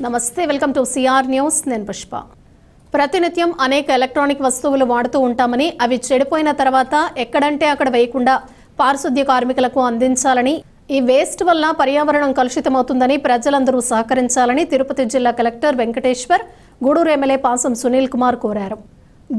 నమస్తే, welcome to CR news. నేను పుష్ప. ప్రతినిత్యం అనేక ఎలక్ట్రానిక్ వస్తువులు వాడుతూ ఉంటామని అవి చెడిపోయిన తర్వాత ఎక్కడంటే అక్కడ వేయకుండా పారిశుద్ధ్య కార్మికులకు అందించాలని, ఈ వేస్ట్ వల్ల పర్యావరణం కలుషితమవుతుందని ప్రజలందరూ సహకరించాలని తిరుపతి జిల్లా కలెక్టర్ వెంకటేశ్వర్ గూడూరు ఎమ్మెల్యే పాసం సునీల్ కుమార్ కోరారు.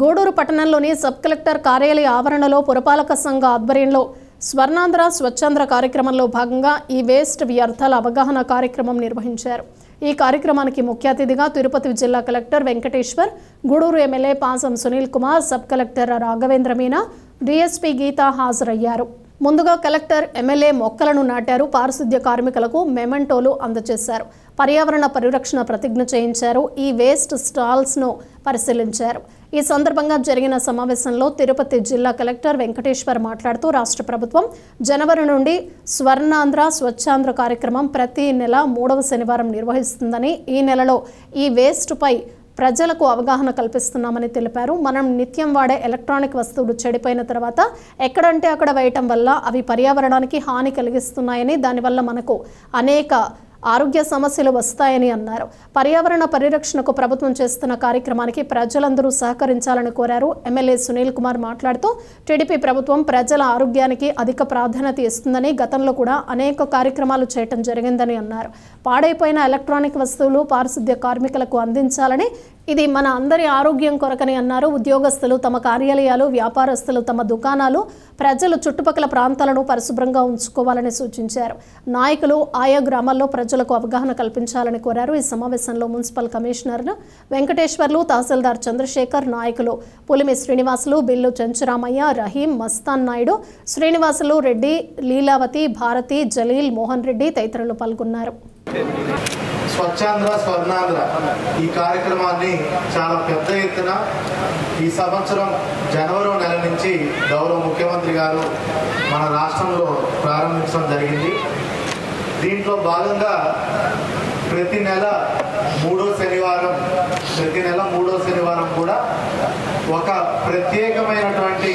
గూడూరు పట్టణంలోని సబ్ కలెక్టర్ కార్యాలయ ఆవరణలో పురపాలక సంఘ ఆధ్వర్యంలో స్వర్ణాంధ్ర స్వచ్ఛాంధ్ర కార్యక్రమంలో భాగంగా ఈ వేస్ట్ వ్యర్థాల అవగాహన కార్యక్రమం నిర్వహించారు. ఈ కార్యక్రమానికి ముఖ్య అతిథిగా తిరుపతి జిల్లా collector Venkateshwar, Gudur MLA Pasam Sunil Kumar, sub collector Raghavendra Meena, DSP Geetha హాజరయ్యారు. ముందుగా కలెక్టర్, ఎమ్మెల్యే మొక్కలను నాటారు. పారిశుద్ధ్య కార్మికులకు మెమెంటోలు అందజేశారు. పర్యావరణ పరిరక్షణ ప్రతిజ్ఞ చేయించారు. ఈ వేస్ట్ స్టాల్స్ను పరిశీలించారు. ఈ సందర్భంగా జరిగిన సమావేశంలో తిరుపతి జిల్లా కలెక్టర్ వెంకటేశ్వర్ మాట్లాడుతూ రాష్ట్ర ప్రభుత్వం జనవరి నుండి స్వర్ణాంధ్ర స్వచ్ఛాంధ్ర కార్యక్రమం ప్రతి నెల 3వ శనివారం నిర్వహిస్తుందని, ఈ నెలలో ఈ వేస్ట్పై ప్రజలకు అవగాహన కల్పిస్తున్నామని తెలిపారు. మనం నిత్యం వాడే ఎలక్ట్రానిక్ వస్తువులు చెడిపోయిన తర్వాత ఎక్కడంటే అక్కడ వేయటం వల్ల అవి పర్యావరణానికి హాని కలిగిస్తున్నాయని, దానివల్ల మనకు అనేక ఆరోగ్య సమస్యలు వస్తాయని అన్నారు. పర్యావరణ పరిరక్షణకు ప్రభుత్వం చేస్తున్న కార్యక్రమానికి ప్రజలందరూ సహకరించాలని కోరారు. ఎమ్మెల్యే సునీల్ కుమార్ మాట్లాడుతూ టీడీపీ ప్రభుత్వం ప్రజల ఆరోగ్యానికి అధిక ప్రాధాన్యత ఇస్తుందని, గతంలో కూడా అనేక కార్యక్రమాలు చేయటం జరిగిందని అన్నారు. పాడైపోయిన ఎలక్ట్రానిక్ వస్తువులు పారిశుద్ధ్య కార్మికులకు అందించాలని, ఇది మన అందరి ఆరోగ్యం కొరకని అన్నారు. ఉద్యోగస్తులు తమ కార్యాలయాలు, వ్యాపారస్తులు తమ దుకాణాలు, ప్రజలు చుట్టుపక్కల ప్రాంతాలను పరిశుభ్రంగా ఉంచుకోవాలని సూచించారు. నాయకులు ఆయా గ్రామాల్లో ప్రజలకు అవగాహన కల్పించాలని కోరారు. ఈ సమావేశంలో మున్సిపల్ కమిషనర్ వెంకటేశ్వర్లు, తహసీల్దార్ చంద్రశేఖర్, నాయకులు పులిమి శ్రీనివాసులు, బిల్లు చెంచురామయ్య, రహీం, మస్తాన్ నాయుడు, శ్రీనివాసులు రెడ్డి, లీలావతి, భారతి, జలీల్, మోహన్ రెడ్డి తదితరులు పాల్గొన్నారు. స్వచ్ఛాంధ్ర స్వర్ణాంధ్ర ఈ కార్యక్రమాన్ని చాలా పెద్ద ఎత్తున ఈ సంవత్సరం జనవరి నెల నుంచి గౌరవ ముఖ్యమంత్రి గారు మన రాష్ట్రంలో ప్రారంభించడం జరిగింది. దీంట్లో భాగంగా ప్రతి నెల మూడో శనివారం కూడా ఒక ప్రత్యేకమైనటువంటి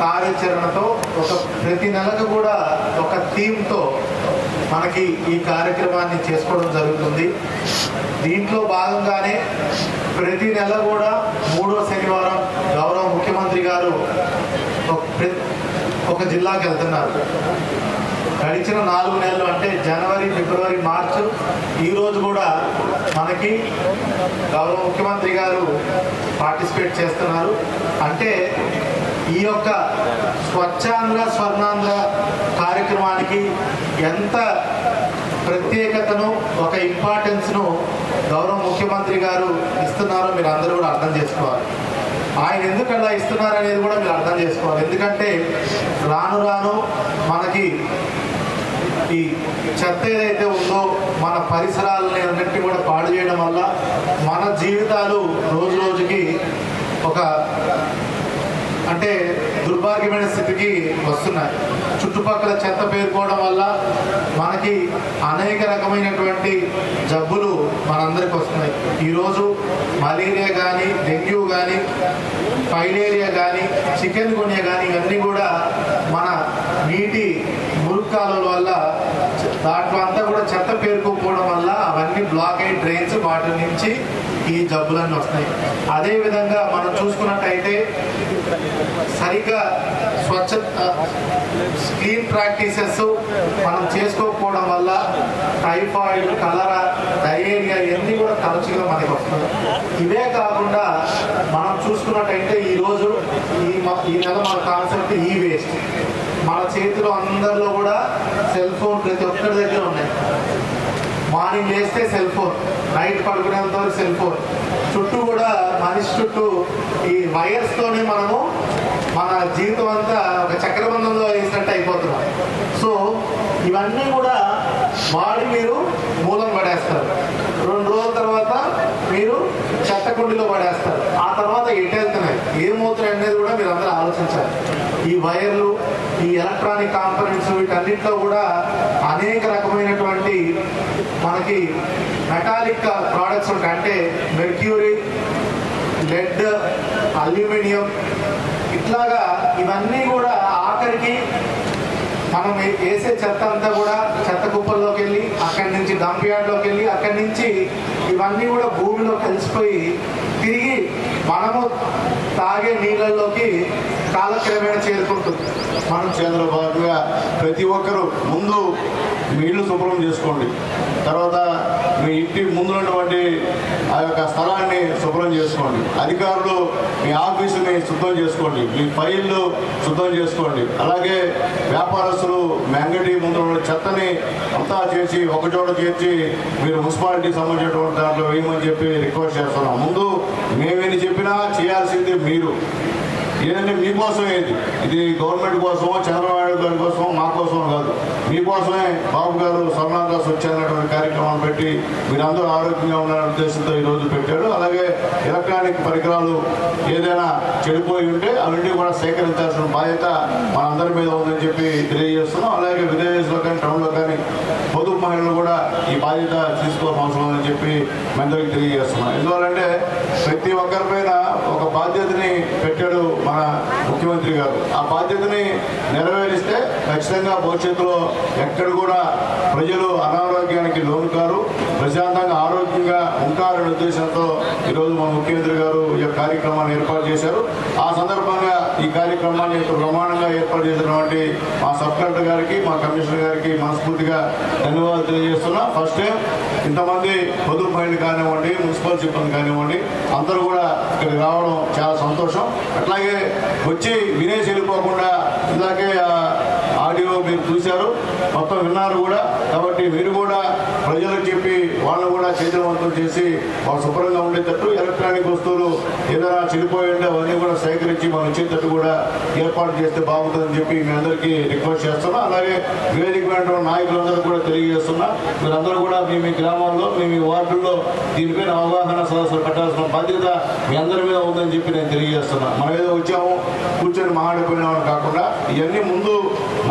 కార్యాచరణతో, ప్రతి నెలకు కూడా ఒక థీమ్తో మనకి ఈ కార్యక్రమాన్ని చేసుకోవడం జరుగుతుంది. దీంట్లో భాగంగానే ప్రతి నెల కూడా మూడో శనివారం గౌరవ ముఖ్యమంత్రి గారు ఒక జిల్లాకి వెళ్తున్నారు. గడిచిన 4 నెలలు అంటే జనవరి, ఫిబ్రవరి, మార్చి, ఈరోజు కూడా మనకి గౌరవ ముఖ్యమంత్రి గారు పార్టిసిపేట్ చేస్తున్నారు. అంటే ఈ యొక్క స్వచ్ఛాంధ్ర స్వర్ణాంధ్ర కార్యక్రమానికి ఎంత ప్రత్యేకతను, ఒక ఇంపార్టెన్స్ను గౌరవ ముఖ్యమంత్రి గారు ఇస్తున్నారో మీరు అందరూ కూడా అర్థం చేసుకోవాలి. ఆయన ఎందుకు అలా ఇస్తున్నారు అనేది కూడా మీరు అర్థం చేసుకోవాలి. ఎందుకంటే రాను రాను మనకి ఈ చెత్త ఏదైతే ఉందో మన పరిసరాలని అన్నింటినీ కూడా పాడు చేయడం వల్ల మన జీవితాలు రోజు రోజుకి ఒక అంటే దుర్భాగ్యమైన స్థితికి వస్తున్నాయి. చుట్టుపక్కల చెత్త పేరుకోవడం వల్ల మనకి అనేక రకమైనటువంటి జబ్బులు మనందరికి వస్తున్నాయి. ఈరోజు మలేరియా కానీ, డెంగ్యూ కానీ, ఫైలేరియా కానీ, చికెన్ గున్యా కానీ, ఇవన్నీ కూడా మన నీటి మురుక్కాలుల వల్ల, దాంట్లో అంతా కూడా చెత్త పేరుకోకపోవడం వల్ల అవన్నీ బ్లాక్ అయ్యి డ్రైన్స్, వాటి నుంచి ఈ జబ్బులన్నీ వస్తాయి. అదేవిధంగా మనం చూసుకున్నట్టయితే సరిగ్గా క్లీన్ ప్రాక్టీసెస్ మనం చేసుకోకపోవడం వల్ల టైఫాయిడ్, కలరా, డయేరియా ఇవన్నీ కూడా తరచుగా మనకి వస్తుంది. ఇవే కాకుండా మనం చూసుకున్నట్టయితే ఈరోజు ఈ నెల మన కాన్సెప్ట్ ఈ వేస్ట్. మన చేతిలో అందరిలో కూడా సెల్ ఫోన్ ప్రతి ఒక్కరి దగ్గర ఉన్నాయి. మార్నింగ్ లేస్తే సెల్ ఫోన్, నైట్ పడుకునేంత వరకు సెల్ ఫోన్, చుట్టూ కూడా మనిషి చుట్టూ ఈ వైర్స్తోనే మనము మన జీవితం అంతా ఒక చక్రబంధంలో వేసినట్టు అయిపోతున్నాం. సో ఇవన్నీ కూడా వాడి మీరు మూలం పడేస్తారు. 2 రోజుల తర్వాత మీరు చెత్త కుండీలో పడేస్తారు. ఆ తర్వాత ఎటు వెళ్తున్నాయి, ఏమవుతున్నాయి అనేది కూడా మీరు అందరూ ఆలోచించాలి. ఈ వైర్లు, ఈ ఎలక్ట్రానిక్ కాంపోనెంట్స్, వీటన్నిటిలో కూడా అనేక రకమైనటువంటి మనకి మెటాలిక్ ప్రోడక్ట్స్ ఉంటాయి. అంటే మెర్క్యూరీ, లెడ్, అల్యూమినియం, ఇట్లాగా ఇవన్నీ కూడా ఆఖరికి మనం వేసే చెత్త అంతా కూడా చెత్త కుప్పల్లోకి వెళ్ళి అక్కడి నుంచి డంప్ యార్డ్లోకి వెళ్ళి అక్కడి నుంచి ఇవన్నీ కూడా భూమిలో కలిసిపోయి తిరిగి మనము తాగే నీళ్ళల్లోకి కాలక్రమేణా చేరుకుంటుంది. మనం చంద్రబాబుగా ప్రతి ఒక్కరూ ముందు మీ ఇల్లు శుభ్రం చేసుకోండి, తర్వాత మీ ఇంటి ముందు ఉన్నటువంటి ఆ యొక్క స్థలాన్ని శుభ్రం చేసుకోండి, అధికారులు మీ ఆఫీసుని శుభ్రం చేసుకోండి, మీ ఫైళ్ళు శుభ్రం చేసుకోండి, అలాగే వ్యాపారస్తులు మీ అంగడి ముందు ఉన్న చెత్తని అంతా చేసి ఒకచోట చేర్చి మీరు మున్సిపాలిటీకి సంబంధించినటువంటి దాంట్లో వేయమని చెప్పి రిక్వెస్ట్ చేస్తున్నాం. ముందు మేమేమి చెప్పినా చేయాల్సింది మీరు. ఏదంటే మీకోసం ఏది, ఇది గవర్నమెంట్ కోసమో చంద్రబాబు గారి కోసమో మా కోసమో కాదు, మీకోసమే బాబు గారు స్వర్ణాంధ్ర స్వచ్ఛమైనటువంటి కార్యక్రమాన్ని పెట్టి మీరందరూ ఆరోగ్యంగా ఉండాలనే ఉద్దేశంతో ఈరోజు పెట్టాడు. అలాగే ఎలక్ట్రానిక్ పరికరాలు ఏదైనా చెడిపోయి ఉంటే అవన్నీ కూడా సేకరించాల్సిన బాధ్యత మనందరి మీద ఉందని చెప్పి తెలియజేస్తున్నాం. అలాగే విలేజెస్లో కానీ టౌన్లో కానీ పొదుపు మహిళలు కూడా ఈ బాధ్యత తీసుకోవాల్సిన అవసరం ఉందని చెప్పి అందరికీ తెలియజేస్తున్నాం. ఎందువల్లంటే ప్రతి ఒక్కరిపైన ఒక బాధ్యతని పెట్టాడు మన ముఖ్యమంత్రి గారు. ఆ బాధ్యతని నెరవేరిస్తే ఖచ్చితంగా భవిష్యత్తులో ఎక్కడ కూడా ప్రజలు అనారోగ్యానికి లోను కారు, ప్రశాంతంగా ఆరోగ్యంగా ఉంటారనే ఉద్దేశంతో ఈరోజు మన ముఖ్యమంత్రి గారు ఈ కార్యక్రమాన్ని ఏర్పాటు చేశారు. ఆ సందర్భంగా ఈ కార్యక్రమాన్ని బ్రహ్మాండంగా ఏర్పాటు చేసినటువంటి మా సబ్ కలెక్టర్ గారికి, మా కమిషనర్ గారికి మనస్ఫూర్తిగా ధన్యవాదాలు తెలియజేస్తున్నా. ఫస్ట్ టైం ఇంతమంది పొదుపు మహిళలు కానివ్వండి, మున్సిపల్ సిబ్బంది కానివ్వండి, అందరూ కూడా ఇక్కడికి రావడం చాలా సంతోషం. అట్లాగే వచ్చి వినేసి వెళ్ళిపోకుండా ఇందాకే ఆడియో మీరు చూశారు, మొత్తం విన్నారు కూడా. కాబట్టి మీరు కూడా ప్రజలకు చెప్పి వాళ్ళు కూడా చైతన్యవంతం చేసి వాళ్ళు శుభ్రంగా ఉండేటట్టు ఎలక్ట్రానిక్ వస్తువులు ఏదైనా చెడిపోయి ఉంటే అవన్నీ కూడా సేకరించి మనం వచ్చేటట్టు కూడా ఏర్పాటు చేస్తే బాగుంటుందని చెప్పి మీ అందరికీ రిక్వెస్ట్ చేస్తున్నా. అలాగే వేదిక నాయకులందరూ కూడా తెలియజేస్తున్నా, మీరందరూ కూడా మీ గ్రామాల్లో మీ వార్డుల్లో దీనిపైన అవగాహన సదస్సులు పెట్టాల్సిన బాధ్యత మీ అందరి మీద ఉందని చెప్పి నేను తెలియజేస్తున్నా. మనం ఏదో వచ్చాము కూర్చొని మాట్లాడిపోయినామని కాకుండా ఇవన్నీ ముందు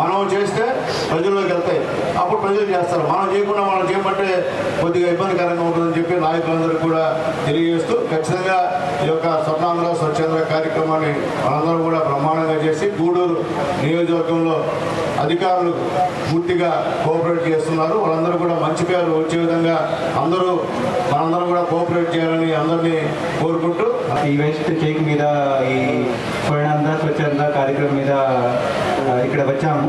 మనం చేస్తే ప్రజల్లోకి వెళ్తాయి, అప్పుడు ప్రజలు చేస్తారు. మనం చేయకుండా మనం చేయమంటే కొద్దిగా ఇబ్బందికరంగా ఉంటుందని చెప్పి నాయకులందరూ కూడా తెలియజేస్తూ ఖచ్చితంగా ఈ యొక్క స్వర్ణాంధ్ర స్వచ్ఛాంధ్ర కార్యక్రమాన్ని మనందరూ కూడా బ్రహ్మాండంగా చేసి గూడూరు నియోజకవర్గంలో అధికారులు పూర్తిగా కోఆపరేట్ చేస్తున్నారు. వాళ్ళందరూ కూడా మంచి పేరు వచ్చే విధంగా మనందరూ కూడా కోఆపరేట్ చేయాలని అందరినీ కోరుకుంటూ ఈ వేస్ట్ చేక్ మీద ఈ స్వర్ణాంధ్ర స్వచ్ఛాంధ్ర కార్యక్రమం మీద ఇక్కడ వచ్చాము.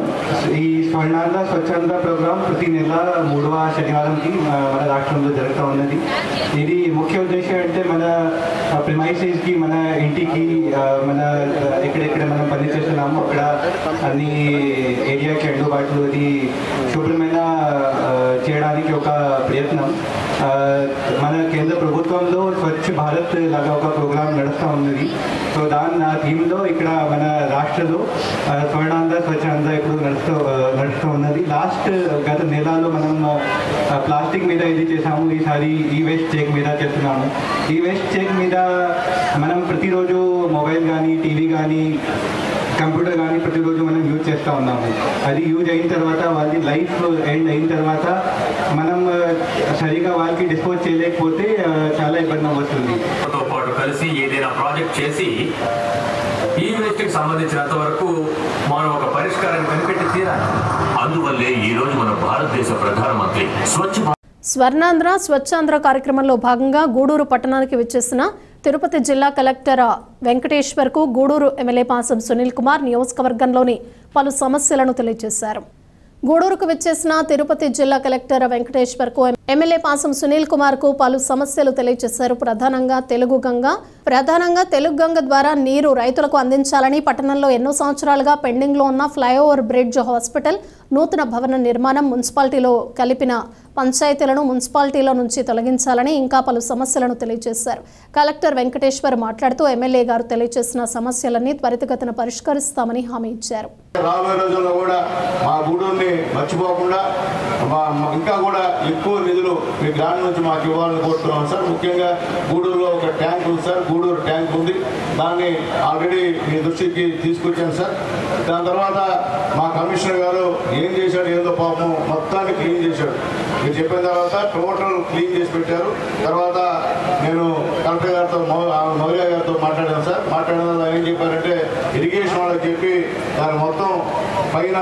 ఈ స్వర్ణాంధ్ర స్వచ్ఛాంధ్ర ప్రోగ్రాం ప్రతి నెల 3వ శనివారంకి మన రాష్ట్రంలో జరుగుతూ ఉన్నది. ఇది ముఖ్య ఉద్దేశం అంటే మన ప్రిమైసెస్కి, మన ఇంటికి, మన ఎక్కడెక్కడ మనం పని చేస్తున్నాము అక్కడ అన్ని ఏరియాకి అందుబాటులో అది శుభ్రమైన చేయడానికి ఒక ప్రయత్నం. మన కేంద్ర ప్రభుత్వంలో స్వచ్ఛ భారత్ లాగా ఒక ప్రోగ్రాం నడుస్తూ ఉన్నది. సో ఆ థీమ్లో ఇక్కడ మన రాష్ట్రంలో స్వర్ణాంధ్ర స్వచ్ఛాంధ్ర ఇప్పుడు నడుస్తూ ఉన్నది. గత నెలలో మనం ప్లాస్టిక్ మీద ఇది చేసాము, ఈసారి ఈ వేస్ట్ చేక్ మీద చేస్తున్నాము. ఈ వేస్ట్ చేక్ మీద మనం ప్రతిరోజు మొబైల్ కానీ, టీవీ కానీ, కంప్యూటర్ కానీ ప్రతిరోజు మనం యూజ్ చేస్తూ ఉన్నాము. అది యూజ్ అయిన తర్వాత వాళ్ళది లైఫ్ ఎండ్ అయిన తర్వాత మనం సరిగా వాళ్ళకి డిస్పోజ్ చేయలేకపోతే చాలా ఇబ్బంది వస్తుంది. తో పాటు కలిసి ఏదైనా ప్రాజెక్ట్ చేసి ఈ వేస్ట్కి సంబంధించినంత వరకు మనం ఒక పరిష్కారాన్ని కనిపెట్టి తీరాలి. అందువల్లే ఈ రోజు మన భారతదేశ ప్రధానమంత్రి స్వర్ణాంధ్ర స్వచ్ఛాంధ్ర కార్యక్రమంలో భాగంగా గూడూరు పట్టణానికి విచ్చేసిన తిరుపతి జిల్లా కలెక్టర్ వెంకటేశ్వర్కు గూడూరు ఎమ్మెల్యే పాసం సునీల్ కుమార్ నియోజకవర్గంలోని పలు సమస్యలను తెలియజేశారు. గూడూరుకు విచ్చేసిన తిరుపతి జిల్లా కలెక్టర్ వెంకటేశ్వర్కు ఎమ్మెల్యే పాసం సునీల్ కుమార్ కు పలు సమస్యలు తెలియజేశారు. ప్రధానంగా తెలుగు గంగ ద్వారా నీరు రైతులకు అందించాలని, పట్టణంలో ఎన్నో సంవత్సరాలుగా పెండింగ్ లో ఉన్న ఫ్లైఓవర్ బ్రిడ్జ్, హాస్పిటల్, నూతన భవన నిర్మాణం, మున్సిపాలిటీలో కలిపిన పంచాయతీలను మున్సిపాలిటీలో నుంచి తొలగించాలని ఇంకా పలు సమస్యలను తెలియజేశారు. కలెక్టర్ వెంకటేశ్వర్ మాట్లాడుతూ ఎమ్మెల్యే గారు తెలియజేసిన సమస్యలన్నీ త్వరితగతిన పరిష్కరిస్తామని హామీ ఇచ్చారు. రాబోయే రోజుల్లో కూడా మా గూడూరుని మర్చిపోకుండా ఇంకా కూడా ఎక్కువ నిధులు మీ గ్రామం నుంచి మాకు ఇవ్వాలని కోరుతున్నాం సార్. ముఖ్యంగా గూడూరులో ఒక ట్యాంక్ ఉంది సార్, గూడూరు ట్యాంక్ ఉంది, దాన్ని ఆల్రెడీ మీ దృష్టికి తీసుకొచ్చాను సార్. దాని తర్వాత మా కమిషనర్ గారు ఏం చేశాడు ఏదో పాపం మొత్తాన్ని క్లీన్ చేశాడు. మీరు చెప్పిన తర్వాత టోటల్ క్లీన్ చేసి పెట్టారు. తర్వాత నేను కలెక్టర్ గారితో మౌర్య గారితో మాట్లాడాను సార్. మాట్లాడిన ఏం చెప్పారంటే ఇరిగేషన్ వాళ్ళకి చెప్పి దాన్ని మొత్తం పైన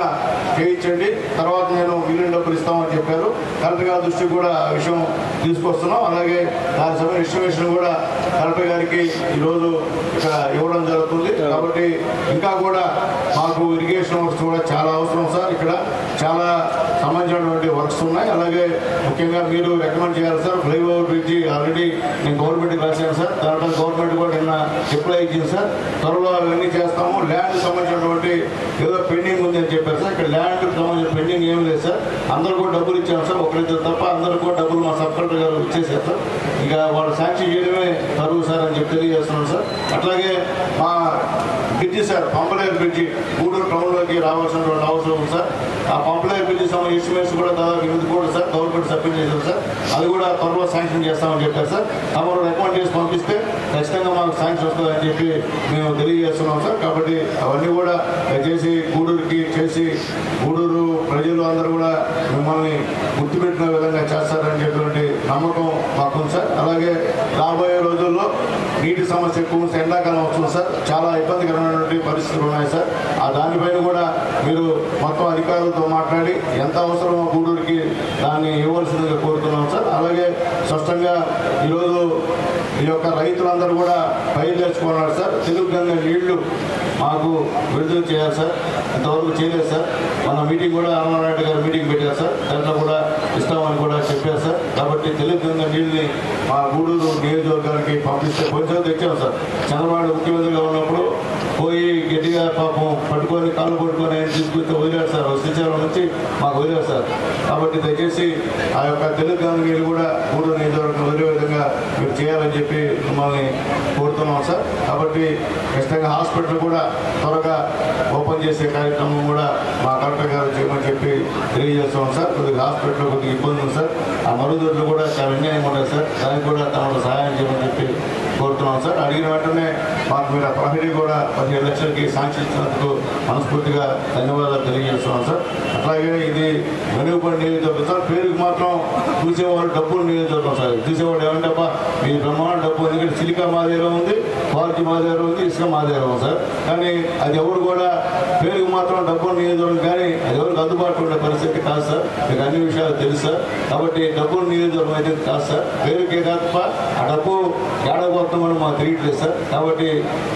చేయించండి, తర్వాత నేను మిలియన్ డబ్బులు ఇస్తామని చెప్పారు. కలెక్టర్ గారి దృష్టికి కూడా ఆ విషయం తీసుకొస్తున్నాం. అలాగే దాని సమయం ఎస్టిమేషన్ కూడా కలెక్టర్ గారికి ఈరోజు ఇక్కడ ఇవ్వడం జరుగుతుంది. కాబట్టి ఇంకా కూడా మాకు ఇరిగేషన్ వర్క్స్ కూడా చాలా అవసరం సార్. ఇక్కడ చాలా సంబంధించినటువంటి వర్క్స్ ఉన్నాయి. అలాగే ముఖ్యంగా మీరు రికమెండ్ చేయాలి సార్. ఫ్లైఓవర్ బ్రిడ్జి ఆల్రెడీ నేను గవర్నమెంట్కి రాశాను సార్. దాంట్లో గవర్నమెంట్ కూడా నిన్న అప్లై ఇచ్చింది సార్. త్వరలో అవన్నీ చేస్తాము. ల్యాండ్ సంబంధించినటువంటి ఏదో పెండింగ్ ఉంది అని చెప్పారు సార్. ఇక్కడ ల్యాండ్కి సంబంధించిన పెండింగ్ ఏం లేదు సార్. అందరూ కూడా డబ్బులు ఇచ్చాము సార్. ఒకరిద్దరు తప్ప అందరూ కూడా డబ్బులు మా సబ్ కలెక్టర్ గారు ఇచ్చేసారు సార్. ఇక వాళ్ళు శాంక్షన్ చేయడమే తరువు సార్ అని చెప్పి తెలియజేస్తున్నాం సార్. అట్లాగే మా బ్రిడ్జి సార్, పంపలేరు బ్రిడ్జి గూడూరు టౌన్లోకి రావాల్సినటువంటి అవసరం ఉంది సార్. ఆ పంపలేరు బ్రిడ్జి సంబంధించిన ఎస్టిమేట్స్ కూడా దాదాపు 8 కోట్లు సార్ గవర్నమెంట్ సబ్మిట్ చేశారు సార్. అది కూడా త్వరలో శాంక్షన్ చేస్తామని చెప్పారు సార్. తమరు రికమెండ్ చేసి పంపిస్తే ఖచ్చితంగా మాకు శాంక్షన్ వస్తుందని చెప్పి మేము తెలియజేస్తున్నాం సార్. కాబట్టి అవన్నీ కూడా చేసి గూడూరుకి చేసి గూడూరు ప్రజలు అందరూ కూడా మిమ్మల్ని గుర్తుపెట్టిన విధంగా చేస్తారని చెప్పినటువంటి నమ్మకం మాకు సార్. అలాగే రాబోయే రోజుల్లో నీటి సమస్య ఎక్కువ ఎండాకాలం వస్తుంది సార్. చాలా ఇబ్బందికరమైనటువంటి పరిస్థితులు ఉన్నాయి సార్. ఆ దానిపైన కూడా మీరు మొత్తం అధికారులతో మాట్లాడి ఎంత అవసరమో గూడూరుకి దాన్ని ఇవ్వాల్సిందిగా కోరుతున్నాం సార్. అలాగే స్పష్టంగా ఈరోజు ఈ యొక్క రైతులందరూ కూడా పైరు తెచ్చుకున్నారు సార్. తెలుగు గంగ నీళ్లు మాకు విడుదల చేయాలి సార్. ఇంతవరకు చేయలేదు సార్. మన మీటింగ్ కూడా రామారెడ్డి గారు మీటింగ్ పెట్టారు సార్. దాంట్లో కూడా ఇస్తామని కూడా చెప్పారు సార్. కాబట్టి తెలుగు గంగ నీళ్ళని మా గూడూరు నియోజకవర్గానికి పంపిస్తే కొంచెం తెచ్చాం సార్. చంద్రబాబు ముఖ్యమంత్రిగా ఉన్నప్పుడు పోయి గట్టిగా పాపం పట్టుకొని కాళ్ళు పట్టుకొని ఆయన తీసుకొస్తే వదిలేరు సార్. శ్రీశైలం నుంచి మాకు వదిలేరు సార్. కాబట్టి దయచేసి ఆ యొక్క తెలుగు గంగ నీళ్ళు కూడా గూడూరు నియోజకవర్గం వదిలే విధంగా మీరు చేయాలని చెప్పి మిమ్మల్ని కోరుతున్నాం సార్. కాబట్టి ఖచ్చితంగా హాస్పిటల్ కూడా త్వరగా ఓపెన్ చేసే కార్యక్రమం కూడా మా కలెక్టర్ గారు చేయమని చెప్పి తెలియజేస్తున్నాం సార్. కొద్దిగా హాస్పిటల్లో కొద్దిగా ఇబ్బంది ఉంది సార్. ఆ మరుగుదొడ్లు కూడా చాలా అన్యాయం ఉన్నాయి సార్. దానికి కూడా తమకు సహాయం చేయమని చెప్పి కోరుతున్నాం సార్. అడిగిన వెంటనే మాకు మీరు ఆ ప్రహరీ కూడా 15 లక్షలకి శాంక్షన్ ఇచ్చినందుకు మనస్ఫూర్తిగా ధన్యవాదాలు తెలియజేస్తున్నాం సార్. అట్లాగే ఇది వెనుకబడి నియోజకవర్గం సార్. పేరుకి మాత్రం చూసేవాళ్ళు డబ్బులు నియోజకవర్గం సార్. చూసేవాడు ఏమంటే మీ బ్రహ్మాండ డబ్బు, ఎందుకంటే సిలికా మా దగ్గర ఉంది, క్వాలిటీ మా దగ్గర ఉంది, ఇసుక మా దగ్గర ఉంది సార్. కానీ అది ఎవరు కూడా పేరుకి మాత్రం డబ్బులు నియోజకవర్గం, కానీ అది ఎవరికి అందుబాటులో ఉండే పరిస్థితి కాదు సార్. మీకు అన్ని విషయాలు తెలుసు సార్. కాబట్టి డబ్బులు నియోజకవర్గం అయితే కాదు సార్. పేరుకే తప్ప ఆ డబ్బు ఏడబోతున్నామని మాకు తెలియట్లేదు సార్. కాబట్టి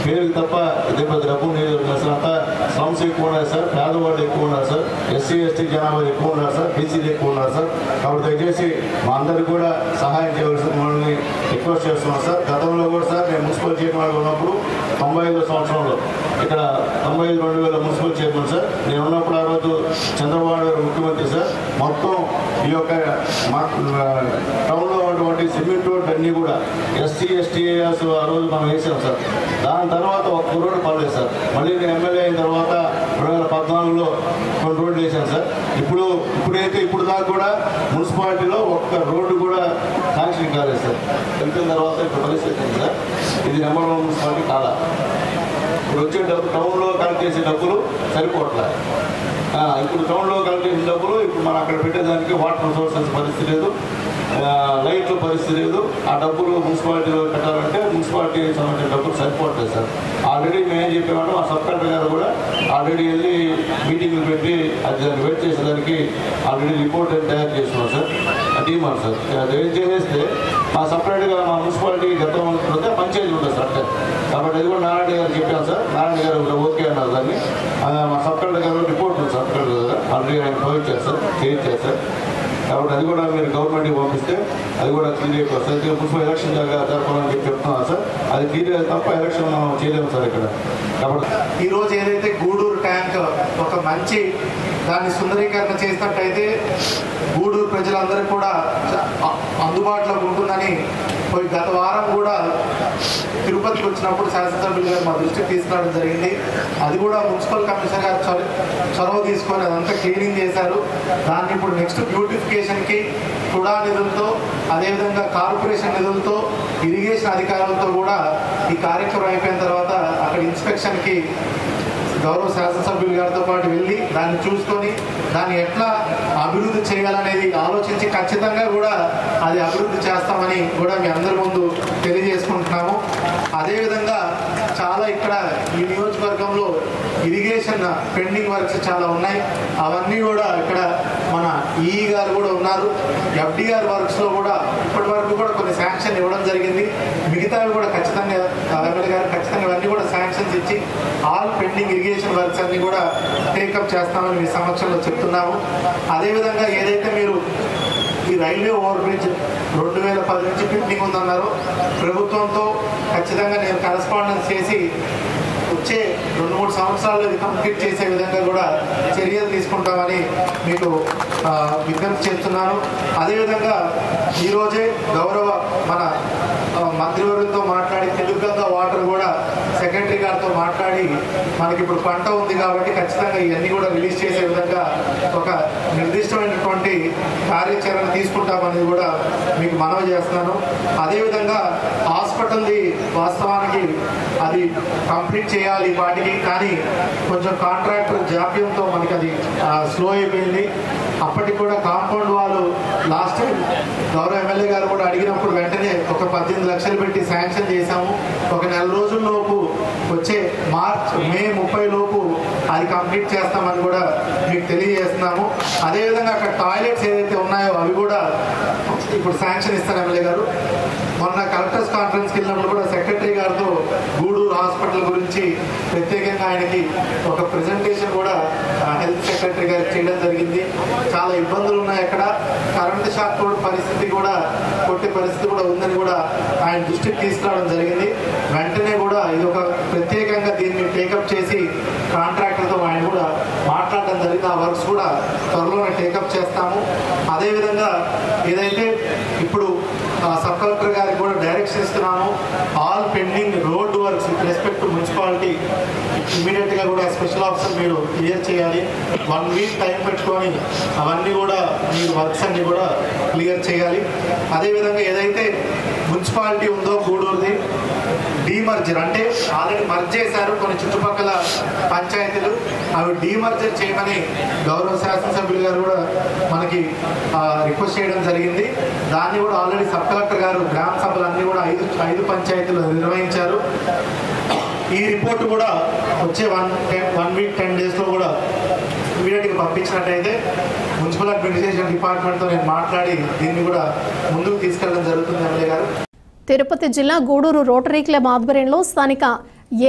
పేరుకి తప్ప ఇదే పెద్ద డబ్బులు నియోజకవర్గం సార్. అంతా స్లమ్స్ ఎక్కువ ఉన్నారు సార్. పేదవాళ్ళు ఎక్కువ ఉన్నారు సార్. ఎస్సీ ఎస్టీ జనాభా ఎక్కువ ఉన్నారు సార్. బీసీలు ఎక్కువ ఉన్నారు సార్. కాబట్టి దయచేసి మా అందరికీ కూడా సహాయం చేయవలసిన మనల్ని రిక్వెస్ట్ చేస్తున్నాం సార్. గతంలో కూడా సార్ నేను మున్సిపల్ చైర్మన్ ఉన్నప్పుడు 95వ సంవత్సరంలో ఇక్కడ 95-2000 మున్సిపల్ చైర్మన్ సార్. నేను ఉన్నప్పుడు ఆ రోజు చంద్రబాబు గారు ముఖ్యమంత్రి సార్. మొత్తం ఈ యొక్క టౌన్లో ఉన్నటువంటి సిమెంట్ రోడ్డు అన్నీ కూడా ఎస్సీ ఎస్టీ ఏరియాస్ ఆ రోజు మనం వేసాం సార్. దాని తర్వాత ఒక్క రోడ్డు పడలేదు సార్. మళ్ళీ నేను ఎమ్మెల్యే అయిన తర్వాత 2014లో కొన్ని రోడ్లు వేసాను సార్. ఇప్పుడు దాకా కూడా మున్సిపాలిటీలో ఒక్క రోడ్డు కూడా శాంక్షన్ కాలేదు సార్. తెలిపిన తర్వాత ఇప్పుడు పరిస్థితి ఉంది సార్. ఇది నెంబర్ 1 మున్సిపాలిటీ కాదా. ఇప్పుడు వచ్చే డబ్బు టౌన్లో కలెక్ట్ చేసే డబ్బులు సరిపోవట్లేదు. ఇప్పుడు టౌన్లో కలెక్ట్ చేసిన డబ్బులు ఇప్పుడు మనం అక్కడ పెట్టేదానికి వాటర్ రిసోర్సెస్ పరిస్థితి లేదు, లైట్ల పరిస్థితి లేదు. ఆ డబ్బులు మున్సిపాలిటీలో పెట్టాలంటే మున్సిపాలిటీ సంబంధించిన డబ్బులు సరిపోవట్లేదు సార్. ఆల్రెడీ మేమేం చెప్పామంటే మా సబ్ కలెక్టర్ గారు కూడా ఆల్రెడీ వెళ్ళి మీటింగ్లు పెట్టి అది దాన్ని వెయిట్ చేసేదానికి ఆల్రెడీ రిపోర్ట్ తయారు చేస్తున్నాం సార్. టీమార్ సార్ ఏం చేసేస్తే మా సపరేట్గా మా మున్సిపాలిటీ గతంలో పంచాయతీ ఉంటుంది సార్. అంటే కాబట్టి అది కూడా నారాయణ గారు చెప్పాను సార్. నారాయణ గారు ఓకే అన్నారు దాన్ని. మా సబ్ కలెక్టర్ గారు రిపోర్ట్ ఉంది సబ్ కలెక్టర్ గారు ఆల్రెడీ ఆయన ప్రొవైడ్ చేస్తారు, చేయించారు సార్. కాబట్టి అది కూడా మీరు గవర్నమెంట్కి పంపిస్తే అది కూడా క్లియర్ అయిపోతుంది. మున్సిపల్ ఎలక్షన్ జరపాలని చెప్పి చెప్తున్నారు సార్. అది క్లియర్ తప్ప ఎలక్షన్ మనం చేయలేము సార్ ఇక్కడ. కాబట్టి ఈరోజు ఏదైతే గూడూరు ట్యాంక్ ఒక మంచి దాన్ని సుందరీకరణ చేసినట్టయితే గూడూరు ప్రజలందరికీ కూడా అందుబాటులో ఉంటుందని గత వారం కూడా తిరుపతికి వచ్చినప్పుడు శాసనసభ్యులు గారు మా దృష్టికి తీసుకురావడం జరిగింది. అది కూడా మున్సిపల్ కమిషనర్ గారు చొరవ తీసుకొని అదంతా క్లీనింగ్ చేశారు. దాన్ని ఇప్పుడు నెక్స్ట్ బ్యూటిఫికేషన్కి టుడా నిధులతో అదేవిధంగా కార్పొరేషన్ నిధులతో ఇరిగేషన్ అధికారులతో కూడా ఈ కార్యక్రమం అయిపోయిన తర్వాత అక్కడ ఇన్స్పెక్షన్కి గౌరవ శాసనసభ్యులు గారితో పాటు వెళ్ళి దాన్ని చూసుకొని దాన్ని ఎట్లా అభివృద్ధి చేయాలనేది ఆలోచించి ఖచ్చితంగా కూడా అది అభివృద్ధి చేస్తామని కూడా మీ అందరి ముందు తెలియజేసుకుంటున్నాము. అదేవిధంగా చాలా ఇక్కడ ఈ నియోజకవర్గంలో ఇరిగేషన్ పెండింగ్ వర్క్స్ చాలా ఉన్నాయి. అవన్నీ కూడా ఇక్కడ మన ఈఈ గారు కూడా ఉన్నారు. ఎఫ్డిఆర్ వర్క్స్లో కూడా ఇప్పటి వరకు కూడా కొన్ని శాంక్షన్ ఇవ్వడం జరిగింది. మిగతావి కూడా ఖచ్చితంగా ఎమ్మెల్యే గారు ఖచ్చితంగా ఇవన్నీ కూడా శాంక్షన్స్ ఇచ్చి ఆల్ పెండింగ్ ఇరిగేషన్ వర్క్స్ అన్ని కూడా టేకప్ చేస్తామని మీ సమక్షంలో చెప్తున్నాము. అదేవిధంగా ఏదైతే మీరు ఈ రైల్వే ఓవర్ బ్రిడ్జ్ 2010 నుంచి పెండింగ్ ఉందన్నారు, ప్రభుత్వంతో ఖచ్చితంగా నేను కరెస్పాండెన్స్ చేసి వచ్చే 2-3 సంవత్సరాల్లో ఇది కంప్లీట్ చేసే విధంగా కూడా చర్యలు తీసుకుంటామని మీకు విజ్ఞప్తి చేస్తున్నాను. అదేవిధంగా ఈరోజే గౌరవ మన మంత్రివర్గంతో మాట్లాడి తెలుగుగంగా వాటర్ కూడా సెక్రటరీ గారితో మాట్లాడి మనకి ఇప్పుడు పంట ఉంది కాబట్టి ఖచ్చితంగా ఇవన్నీ కూడా రిలీజ్ చేసే విధంగా ఒక నిర్దిష్టమైనటువంటి కార్యాచరణ తీసుకుంటామని కూడా మీకు మనవి చేస్తున్నాను. అదేవిధంగా హాస్పిటల్ది వాస్తవానికి అది కంప్లీట్ చేయాలి వాటికి, కానీ కొంచెం కాంట్రాక్టర్ జాప్యంతో మనకి అది స్లో అయిపోయింది. అప్పటికి కూడా కాంపౌండ్ వాళ్ళు లాస్ట్ టైం గౌరవ ఎమ్మెల్యే గారు కూడా అడిగినప్పుడు వెంటనే ఒక 18 లక్షలు పెట్టి శాంక్షన్ చేశాము. ఒక నెల రోజుల్లోపు వచ్చే మే 30 లోపు అది కంప్లీట్ చేస్తామని కూడా మీకు తెలియజేస్తున్నాము. అదేవిధంగా అక్కడ టాయిలెట్స్ ఏదైతే ఉన్నాయో అవి కూడా ఇప్పుడు శాంక్షన్ ఇస్తారు ఎమ్మెల్యే గారు. మొన్న కలెక్టర్స్ కాన్ఫరెన్స్కి వెళ్ళినప్పుడు కూడా సెక్రటరీ గారితో గూడూరు హాస్పిటల్ గురించి ప్రత్యేకంగా ఆయనకి ఒక ప్రెజెంటేషన్ కూడా హెల్త్ సెక్రటరీ గారికి చేయడం జరిగింది. చాలా ఇబ్బందులు ఉన్నాయి అక్కడ, కరెంటు షాక్ పరిస్థితి కూడా కొట్టే పరిస్థితి కూడా ఉందని కూడా ఆయన దృష్టికి తీసుకురావడం జరిగింది. వెంటనే కూడా ఇది ఒక ప్రత్యేకంగా దీన్ని టేకప్ చేసి కాంట్రాక్టర్తో ఆయన కూడా మాట్లాడడం జరిగింది. ఆ వర్క్స్ కూడా త్వరలోనే టేకప్ చేస్తాము. అదేవిధంగా ఏదైతే ఇప్పుడు సబ్ కలెక్టర్ గారికి కూడా డైరెక్షన్ ఇస్తున్నాము, all pending road works with respect to municipality ఇమీడియట్గా కూడా స్పెషల్ ఆఫీసర్ మీరు క్లియర్ చేయాలి. 1 వీక్ టైం పెట్టుకొని అవన్నీ కూడా మీరు వర్క్స్ అన్ని కూడా క్లియర్ చేయాలి. అదేవిధంగా ఏదైతే మున్సిపాలిటీ ఉందో గూడూరుది డీమర్జర్, అంటే ఆల్రెడీ మర్జ్ చేశారు కొన్ని చుట్టుపక్కల పంచాయతీలు, అవి డీమర్జర్ చేయమని గౌరవ శాసనసభ్యులు గారు కూడా మనకి రిక్వెస్ట్ చేయడం జరిగింది. దాన్ని కూడా ఆల్రెడీ సబ్ కలెక్టర్ గారు గ్రామ సభలన్నీ కూడా 5 పంచాయతీలు నిర్వహించారు. ఈ రిపోర్ట్ కూడా వచ్చే 1 వీక్ 10 డేస్లో కూడా ఇమీడియట్గా పంపించినట్టయితే మున్సిపల్ అడ్మినిస్ట్రేషన్ డిపార్ట్మెంట్తో నేను మాట్లాడి దీన్ని కూడా ముందుకు తీసుకెళ్ళడం జరుగుతుంది ఎమ్మెల్యే గారు. తిరుపతి జిల్లా గూడూరు రోటరీ క్లబ్ ఆధ్వర్యంలో స్థానిక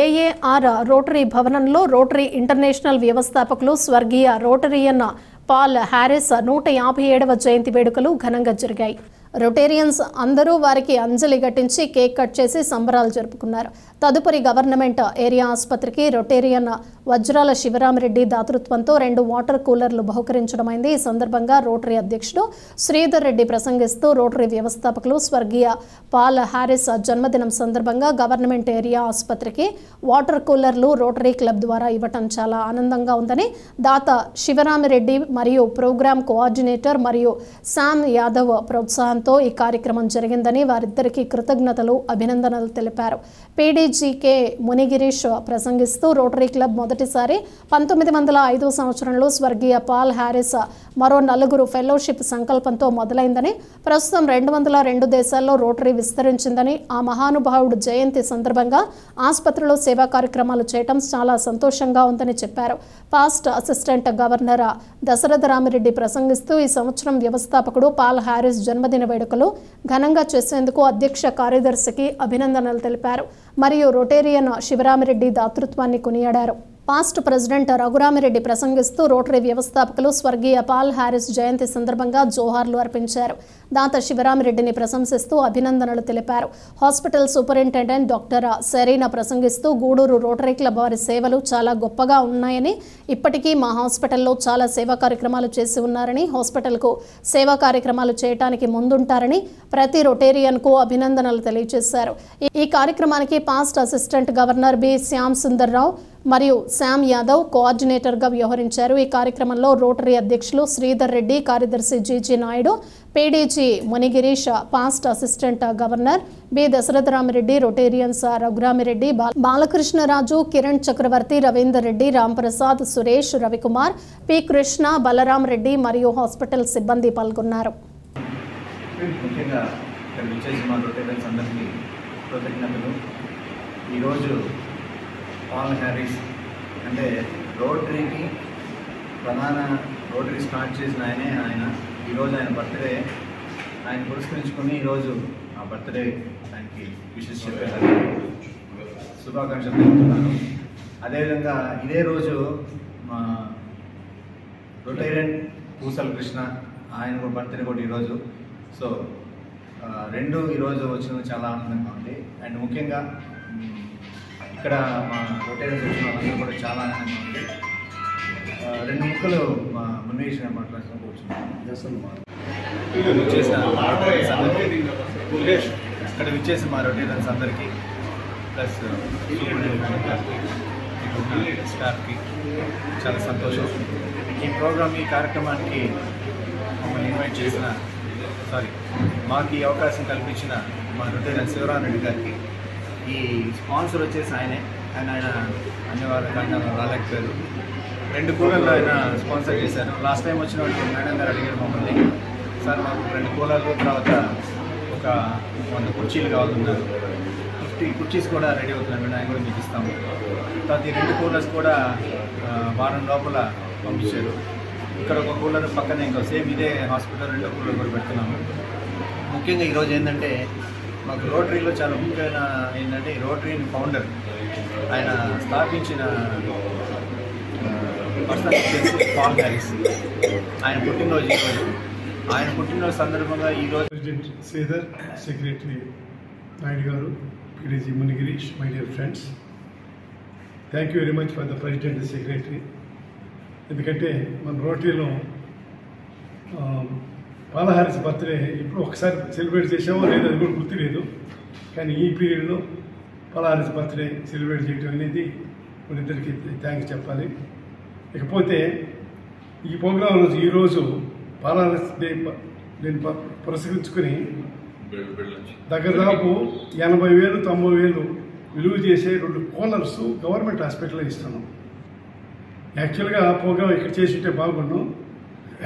ఏఏఆర్ రోటరీ భవనంలో రోటరీ ఇంటర్నేషనల్ వ్యవస్థాపకులు స్వర్గీయ రోటరియన్ పాల్ హ్యారిస్ 157వ జయంతి వేడుకలు ఘనంగా జరిగాయి. రొటేరియన్స్ అందరూ వారికి అంజలి ఘటించి కేక్ కట్ చేసి సంబరాలు జరుపుకున్నారు. తదుపరి గవర్నమెంట్ ఏరియా ఆసుపత్రికి రొటేరియన్ వజ్రాల శివరామరెడ్డి దాతృత్వంతో 2 వాటర్ కూలర్లు బహుకరించడమైంది. ఈ సందర్భంగా రోటరీ అధ్యక్షుడు శ్రీధర్ రెడ్డి ప్రసంగిస్తూ రోటరీ వ్యవస్థాపకులు స్వర్గీయ పాల్ హ్యారిస్ జన్మదినం సందర్భంగా గవర్నమెంట్ ఏరియా ఆసుపత్రికి వాటర్ కూలర్లు రోటరీ క్లబ్ ద్వారా ఇవ్వటం చాలా ఆనందంగా ఉందని, దాత శివరామరెడ్డి మరియు ప్రోగ్రామ్ కోఆర్డినేటర్ మరియు శామ్ యాదవ్ ప్రోత్సాహంతో ఈ కార్యక్రమం జరిగిందని వారిద్దరికీ కృతజ్ఞతలు అభినందనలు తెలిపారు. పీడీజీకే మునిగిరీష్ ప్రసంగిస్తూ రోటరీ క్లబ్ మొదటిసారి 1905 సంవత్సరంలో స్వర్గీయ పాల్ హ్యారిస్ మరో 4 ఫెలోషిప్ సంకల్పంతో మొదలైందని, ప్రస్తుతం 202 దేశాల్లో రోటరీ విస్తరించిందని, ఆ మహానుభావుడు జయంతి సందర్భంగా ఆసుపత్రిలో సేవా కార్యక్రమాలు చేయటం చాలా సంతోషంగా ఉందని చెప్పారు. Past assistant governor Dasharatha Ramireddy ప్రసంగిస్తూ ఈ సంవత్సరం వ్యవస్థాపకుడు పాల్ హ్యారిస్ జన్మదిన వేడుకలు ఘనంగా చేసేందుకు అధ్యక్ష కార్యదర్శికి అభినందనలు తెలిపారు. మరియు రొటేరియన్ శివరామిరెడ్డి దాతృత్వాన్ని కొనియాడారు. పాస్ట్ ప్రెసిడెంట్ రఘురామిరెడ్డి ప్రసంగిస్తూ రోటరీ వ్యవస్థాపకులు స్వర్గీయ పాల్ హ్యారిస్ జయంతి సందర్భంగా జోహార్లు అర్పించారు. దాత శివరామిరెడ్డిని ప్రశంసిస్తూ అభినందనలు తెలిపారు. హాస్పిటల్ సూపరింటెండెంట్ డాక్టర్ సెరీనా ప్రసంగిస్తూ గూడూరు రోటరీ క్లబ్ వారి సేవలు చాలా గొప్పగా ఉన్నాయని, ఇప్పటికీ మా హాస్పిటల్లో చాలా సేవా కార్యక్రమాలు చేసి ఉన్నారని, హాస్పిటల్కు సేవా కార్యక్రమాలు చేయడానికి ముందుంటారని ప్రతి రొటేరియన్కు అభినందనలు తెలియజేశారు. ఈ కార్యక్రమానికి past assistant governor B Shyam Sundar Rao మరియు శామ్ యాదవ్ కోఆర్డినేటర్గా వ్యవహరించారు. ఈ కార్యక్రమంలో రోటరీ అధ్యక్షులు శ్రీధర్ రెడ్డి, కార్యదర్శి GG Naidu, PDG Munigirish, past assistant governor B Dasaratharamireddy, rotarians Raghuramireddy, Balakrishnaraju, Kiran Chakravarthy, Ravinder Reddy, Ramprasad, Suresh, Ravikumar, P Krishna, Balaram Reddy మరియు హాస్పిటల్ సిబ్బంది పాల్గొన్నారు. ఈరోజు పాల్ హ్యారిస్ అంటే రోటరీకి ప్రధాన రోటరీ స్టార్ట్ చేసిన ఆయన ఈరోజు ఆయన బర్త్డే ఆయన పురస్కరించుకొని ఈరోజు ఆ బర్త్డే ఆయనకి విషెస్ చెప్పారు, శుభాకాంక్షలు తెలుపుతున్నాను. అదేవిధంగా ఇదే రోజు మా రొటేరియన్ పూసల కృష్ణ ఆయన బర్త్డే కూడా ఈరోజు. సో రెండు ఈరోజు వచ్చిన చాలా ఆనందంగా ఉంది. అండ్ ముఖ్యంగా ఇక్కడ మా రొటేరియన్స్ వచ్చిన వాళ్ళందరూ కూడా చాలా ఆనందంగా ఉంది. రెండు ముక్కలు మా మున్నేష్ మాట్లాడుతూ కూర్చున్నాను. ఇక్కడ విచ్చేసి మా రొటేరియన్స్ అందరికీ ప్లస్ స్టాఫ్కి చాలా సంతోషం. ఈ ప్రోగ్రామ్ ఈ కార్యక్రమానికి మమ్మల్ని ఇన్వైట్ చేసిన మాకు ఈ అవకాశం కల్పించిన మా రొటేరియన్ శివరామరెడ్డి గారికి, ఈ స్పాన్సర్ వచ్చేసి ఆయన అన్నివారు కారణాలు రాలేకపోయారు. 2 కూలర్లు ఆయన స్పాన్సర్ చేశారు. లాస్ట్ టైం వచ్చిన వాళ్ళు మేడం గారు అడిగారు మమ్మల్ని, సార్ మాకు 2 కూలర్లు తర్వాత ఒక 100 కుర్చీలు కావాలన్నారు. 50 కుర్చీస్ కూడా రెడీ అవుతున్నాయి, ఆయన కూడా మీకు ఇస్తాము. తర్వాత ఈ 2 కూలర్స్ కూడా వారం లోపల పంపించారు. ఇక్కడ ఒక కూలర్ పక్కనే ఇంకో సేమ్ ఇదే హాస్పిటల్ 2 కూలర్ కూడా పెడుతున్నాము. ముఖ్యంగా ఈరోజు ఏంటంటే మాకు రోటరీలో చాలా ముఖ్యమైన ఏంటంటే ఈ రోటరీ ఫౌండర్ ఆయన స్థాపించిన పర్సన్ వచ్చేసి పాల్ హ్యారిస్. ఆయన పుట్టినరోజు ఈరోజు. ఆయన పుట్టినరోజు సందర్భంగా ఈరోజు ప్రెసిడెంట్ శ్రీధర్, సెక్రటరీ నాయుడు గారు, PDG Munigirish, my dear friends, thank you very much for the president and secretary. ఎందుకంటే మన రోటరీలో పాల్ హ్యారిస్ బర్త్డే ఇప్పుడు ఒకసారి సెలబ్రేట్ చేసామో లేదు అది కూడా గుర్తులేదు, కానీ ఈ పీరియడ్లో పాల్ హ్యారిస్ బర్త్డే సెలబ్రేట్ చేయడం అనేది వాళ్ళిద్దరికీ థ్యాంక్స్ చెప్పాలి. ఇకపోతే ఈ ప్రోగ్రాం ఈరోజు పాల్ హ్యారిస్ డే నేను పురస్కరించుకుని దాదాపు 80,000 90,000 విలువ చేసే 2 కూలర్స్ గవర్నమెంట్ హాస్పిటల్లో ఇస్తున్నాం. యాక్చువల్గా ప్రోగ్రాం ఇక్కడ చేసి ఉంటే బాగుండు,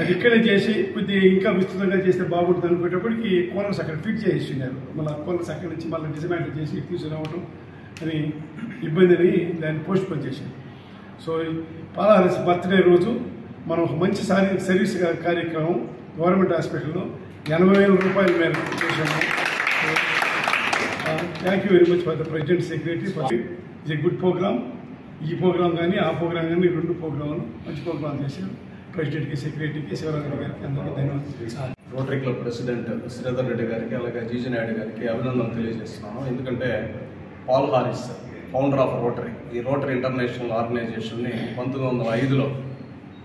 అది ఇక్కడే చేసి కొద్దిగా ఇంకా విస్తృతంగా చేస్తే బాగుంటుంది అనుకునేటప్పటికి కూలర్స్ అక్కడ ఫిట్ చేస్తున్నారు. మళ్ళీ కూలర్స్ అక్కడి నుంచి మళ్ళీ డిసమాంటిల్ చేసి తీసుకురావడం అని ఇబ్బందిని దాన్ని పోస్ట్ పోన్ చేశారు. సో పాల్ హ్యారిస్ బర్త్డే రోజు మనం ఒక మంచి సర్వీస్ కార్యక్రమం గవర్నమెంట్ హాస్పిటల్లో 80,000 రూపాయల మేర చేశాము. Thank you very much for the president secretary for it's a good programme. ఈ ప్రోగ్రామ్ కానీ ఆ ప్రోగ్రామ్ కానీ 2 ప్రోగ్రాంలు మంచి ప్రోగ్రామ్ చేశారు. ప్రెసిడెంట్కి, సెక్రటరీకి, శివరామరెడ్డి గారికి అందరికీ ధన్యవాదాలు. Rotary club president Sridhar Reddy గారికి అలాగే జీజీ నాయుడు గారికి అభినందనలు తెలియజేస్తున్నాను. ఎందుకంటే Paul Harris founder of Rotary, ఈ రోటరీ ఇంటర్నేషనల్ ఆర్గనైజేషన్ని 1905లో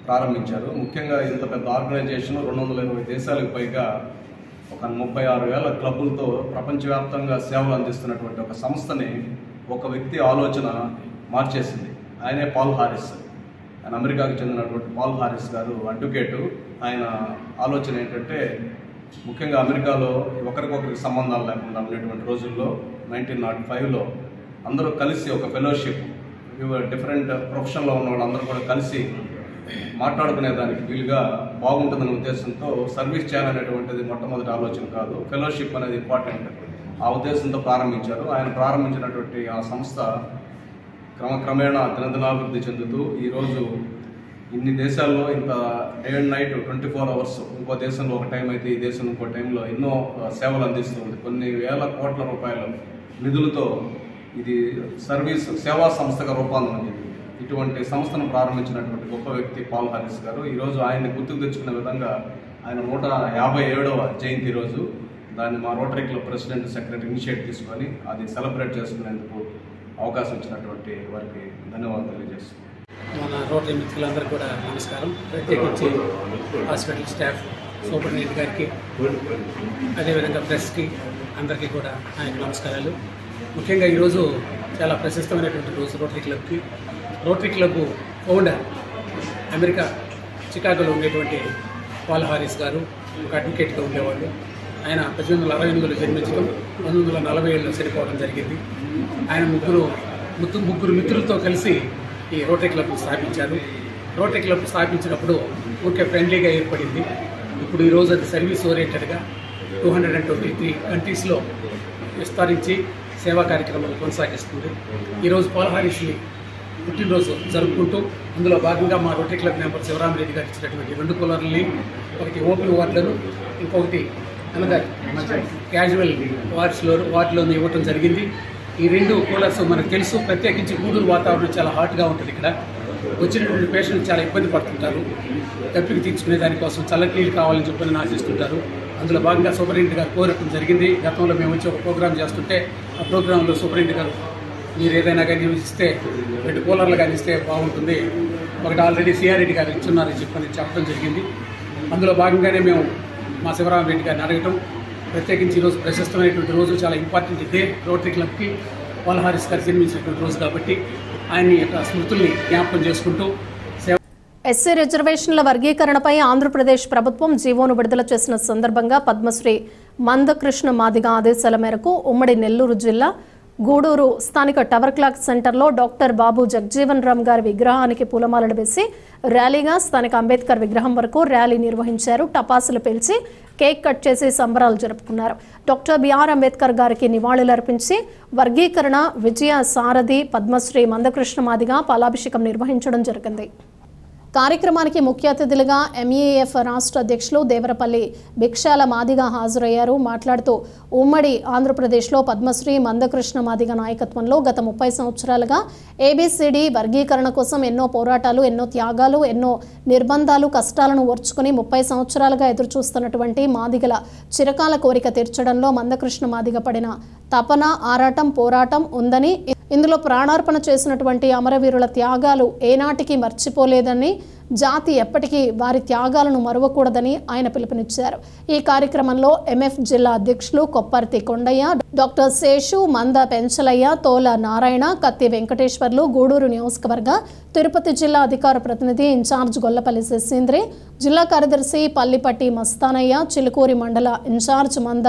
ప్రారంభించారు. ముఖ్యంగా ఇంత పెద్ద ఆర్గనైజేషన్ 220 దేశాలకు పైగా ఒక 36,000 క్లబ్బులతో ప్రపంచవ్యాప్తంగా సేవలు అందిస్తున్నటువంటి ఒక సంస్థని ఒక వ్యక్తి ఆలోచన మార్చేసింది. ఆయనే పాల్ హ్యారిస్. ఆయన అమెరికాకు చెందినటువంటి పాల్ హ్యారిస్ గారు అడ్వకేటు. ఆయన ఆలోచన ఏంటంటే ముఖ్యంగా అమెరికాలో ఒకరికొకరికి సంబంధాలు లేకుండా ఉండేటువంటి రోజుల్లో 1905లో అందరూ కలిసి ఒక ఫెలోషిప్, డిఫరెంట్ ప్రొఫెషన్లో ఉన్న వాళ్ళందరూ కూడా కలిసి మాట్లాడుకునేదానికి వీలుగా బాగుంటుందనే ఉద్దేశంతో సర్వీస్ చేయాలనేటువంటిది మొట్టమొదటి ఆలోచన కాదు, ఫెలోషిప్ అనేది ఇంపార్టెంట్, ఆ ఉద్దేశంతో ప్రారంభించారు. ఆయన ప్రారంభించినటువంటి ఆ సంస్థ క్రమక్రమేణా దినదినాభివృద్ధి చెందుతూ ఈరోజు ఇన్ని దేశాల్లో ఇంత డే అండ్ నైట్ 24 అవర్స్, ఇంకో దేశంలో ఒక టైం అయితే ఈ దేశంలో ఇంకో టైంలో ఎన్నో సేవలు అందిస్తుంది. కొన్ని వేల కోట్ల రూపాయల నిధులతో ఇది సర్వీస్ సేవా సంస్థగా రూపాంతరం. ఇటువంటి సంస్థను ప్రారంభించినటువంటి గొప్ప వ్యక్తి పాల్ హ్యారిస్ గారు. ఈరోజు ఆయన్ని గుర్తుకు తెచ్చుకునే విధంగా ఆయన 157వ జయంతి రోజు దాన్ని మా rotary club president, secretary initiate తీసుకొని అది సెలబ్రేట్ చేసుకునేందుకు అవకాశం ఇచ్చినటువంటి వారికి ధన్యవాదాలు తెలియజేస్తున్నాను. మన రోటరీ మిత్రులందరూ కూడా నమస్కారం. ప్రత్యేకించి హాస్పిటల్ స్టాఫ్, సూపరింటెండెంట్ గారికి, అదేవిధంగా ప్రెస్కి అందరికీ కూడా ఆయనకు నమస్కారాలు. ముఖ్యంగా ఈరోజు చాలా ప్రశస్తమైనటువంటి రోజు రోటరీ క్లబ్కి. రోటరీ క్లబ్ ఫౌండర్ అమెరికా చికాగోలో ఉండేటువంటి పాల్ హ్యారిస్ గారు ఒక అడ్వకేట్గా ఉండేవాళ్ళు. ఆయన 1868లో జన్మించడం, 1947లో చనిపోవడం జరిగింది. ఆయన ముగ్గురు మిత్రులతో కలిసి ఈ రోటరీ క్లబ్ స్థాపించారు. రోటరీ క్లబ్ స్థాపించినప్పుడు ఊరికే ఫ్రెండ్లీగా ఏర్పడింది. ఇప్పుడు ఈరోజు అది సర్వీస్ ఓరియంటెడ్గా 223 కంట్రీస్లో విస్తరించి సేవా కార్యక్రమాలు కొనసాగిస్తుంది. ఈరోజు పాల్ హ్యారిస్ని పుట్టినరోజు జరుపుకుంటూ అందులో భాగంగా మా రోటరీ క్లబ్ మెంబర్ శివరామరెడ్డి గారు ఇచ్చినటువంటి 2 కూలర్లని, ఒకటి ఓపీ వార్డులను, ఇంకొకటి అనగా క్యాజువల్ వార్డులోని ఇవ్వటం జరిగింది. ఈ 2 కూలర్స్ మనకు తెలుసు, ప్రత్యేకించి గూడూరు వాతావరణం చాలా హాట్గా ఉంటుంది. ఇక్కడ వచ్చినటువంటి పేషెంట్లు చాలా ఇబ్బంది పడుతుంటారు. తప్పికి తీర్చుకునే దానికోసం చల్లటి నీళ్ళు కావాలని చెప్పని ఆశిస్తుంటారు. అందులో భాగంగా సూపరింటెండెంట్ గారు కోరటం జరిగింది. గతంలో మేము వచ్చి ఒక ప్రోగ్రాం చేస్తుంటే ఆ ప్రోగ్రాంలో సూపరింటెండెంట్ గారు మీరు ఏదైనా కానీ ఇస్తే 2 కూలర్లు కానీ ఇస్తే బాగుంటుంది, ఒకటి ఆల్రెడీ సిఆర్రెడ్డి గారు ఇచ్చున్నారని చెప్పడం జరిగింది. అందులో భాగంగానే మేము మా శివరామరెడ్డి గారిని అడగటం, ప్రత్యేకించి ఈరోజు ప్రశస్తమైనటువంటి రోజు, చాలా ఇంపార్టెంట్ డే రోటరీ క్లబ్కి. పాల్ హారిస్ గారు జన్మించినటువంటి రోజు కాబట్టి ఆయన యొక్క స్మృతుల్ని జ్ఞాపకం చేసుకుంటూ ఎస్సీ రిజర్వేషన్ల వర్గీకరణపై ఆంధ్రప్రదేశ్ ప్రభుత్వం జీవోను విడుదల చేసిన సందర్భంగా పద్మశ్రీ మందకృష్ణ మాదిగ ఆదేశాల మేరకు ఉమ్మడి నెల్లూరు జిల్లా గూడూరు స్థానిక టవర్ క్లాక్ సెంటర్లో డాక్టర్ బాబు జగజీవన్ రామ్ గారి విగ్రహానికి పూలమాలలు వేసి ర్యాలీగా స్థానిక అంబేద్కర్ విగ్రహం వరకు ర్యాలీ నిర్వహించారు. టపాసులు పేల్చి కేక్ కట్ చేసి సంబరాలు జరుపుకున్నారు. డాక్టర్ బిఆర్ అంబేద్కర్ గారికి నివాళులర్పించి వర్గీకరణ విజయ సారథి పద్మశ్రీ మందకృష్ణ మాదిగ పాలాభిషేకం నిర్వహించడం జరిగింది. కార్యక్రమానికి ముఖ్య అతిథులుగా ఎంఈఎఫ్ రాష్ట్ర అధ్యక్షులు దేవరపల్లి భిక్షాల మాదిగ హాజరయ్యారు. మాట్లాడుతూ ఉమ్మడి ఆంధ్రప్రదేశ్లో పద్మశ్రీ మందకృష్ణ మాదిగ నాయకత్వంలో గత 30 సంవత్సరాలుగా ఏబిసిడి వర్గీకరణ కోసం ఎన్నో పోరాటాలు, ఎన్నో త్యాగాలు, ఎన్నో నిర్బంధాలు, కష్టాలను ఓర్చుకుని 30 సంవత్సరాలుగా ఎదురుచూస్తున్నటువంటి మాదిగల చిరకాల కోరిక తీర్చడంలో మందకృష్ణ మాదిగ పడిన తపన, ఆరాటం, పోరాటం ఉందని, ఇందులో ప్రాణార్పణ చేసినటువంటి అమరవీరుల త్యాగాలు ఏనాటికి మర్చిపోలేదని, జాతి ఎప్పటికీ వారి త్యాగాలను మరువకూడదని ఆయన పిలుపునిచ్చారు. ఈ కార్యక్రమంలో ఎంఎఫ్ జిల్లా అధ్యక్షులు కొప్పర్తి కొండయ్య, డాక్టర్ శేషు, మంద పెంచలయ్య, తోల నారాయణ, కత్తి వెంకటేశ్వర్లు, గూడూరు నియోజకవర్గ తిరుపతి జిల్లా అధికార ప్రతినిధి ఇన్ఛార్జ్ గొల్లపల్లి శశీంద్రి, జిల్లా కార్యదర్శి పల్లిపట్టి మస్తానయ్య, చిలుకూరి మండల ఇన్ఛార్జ్ మంద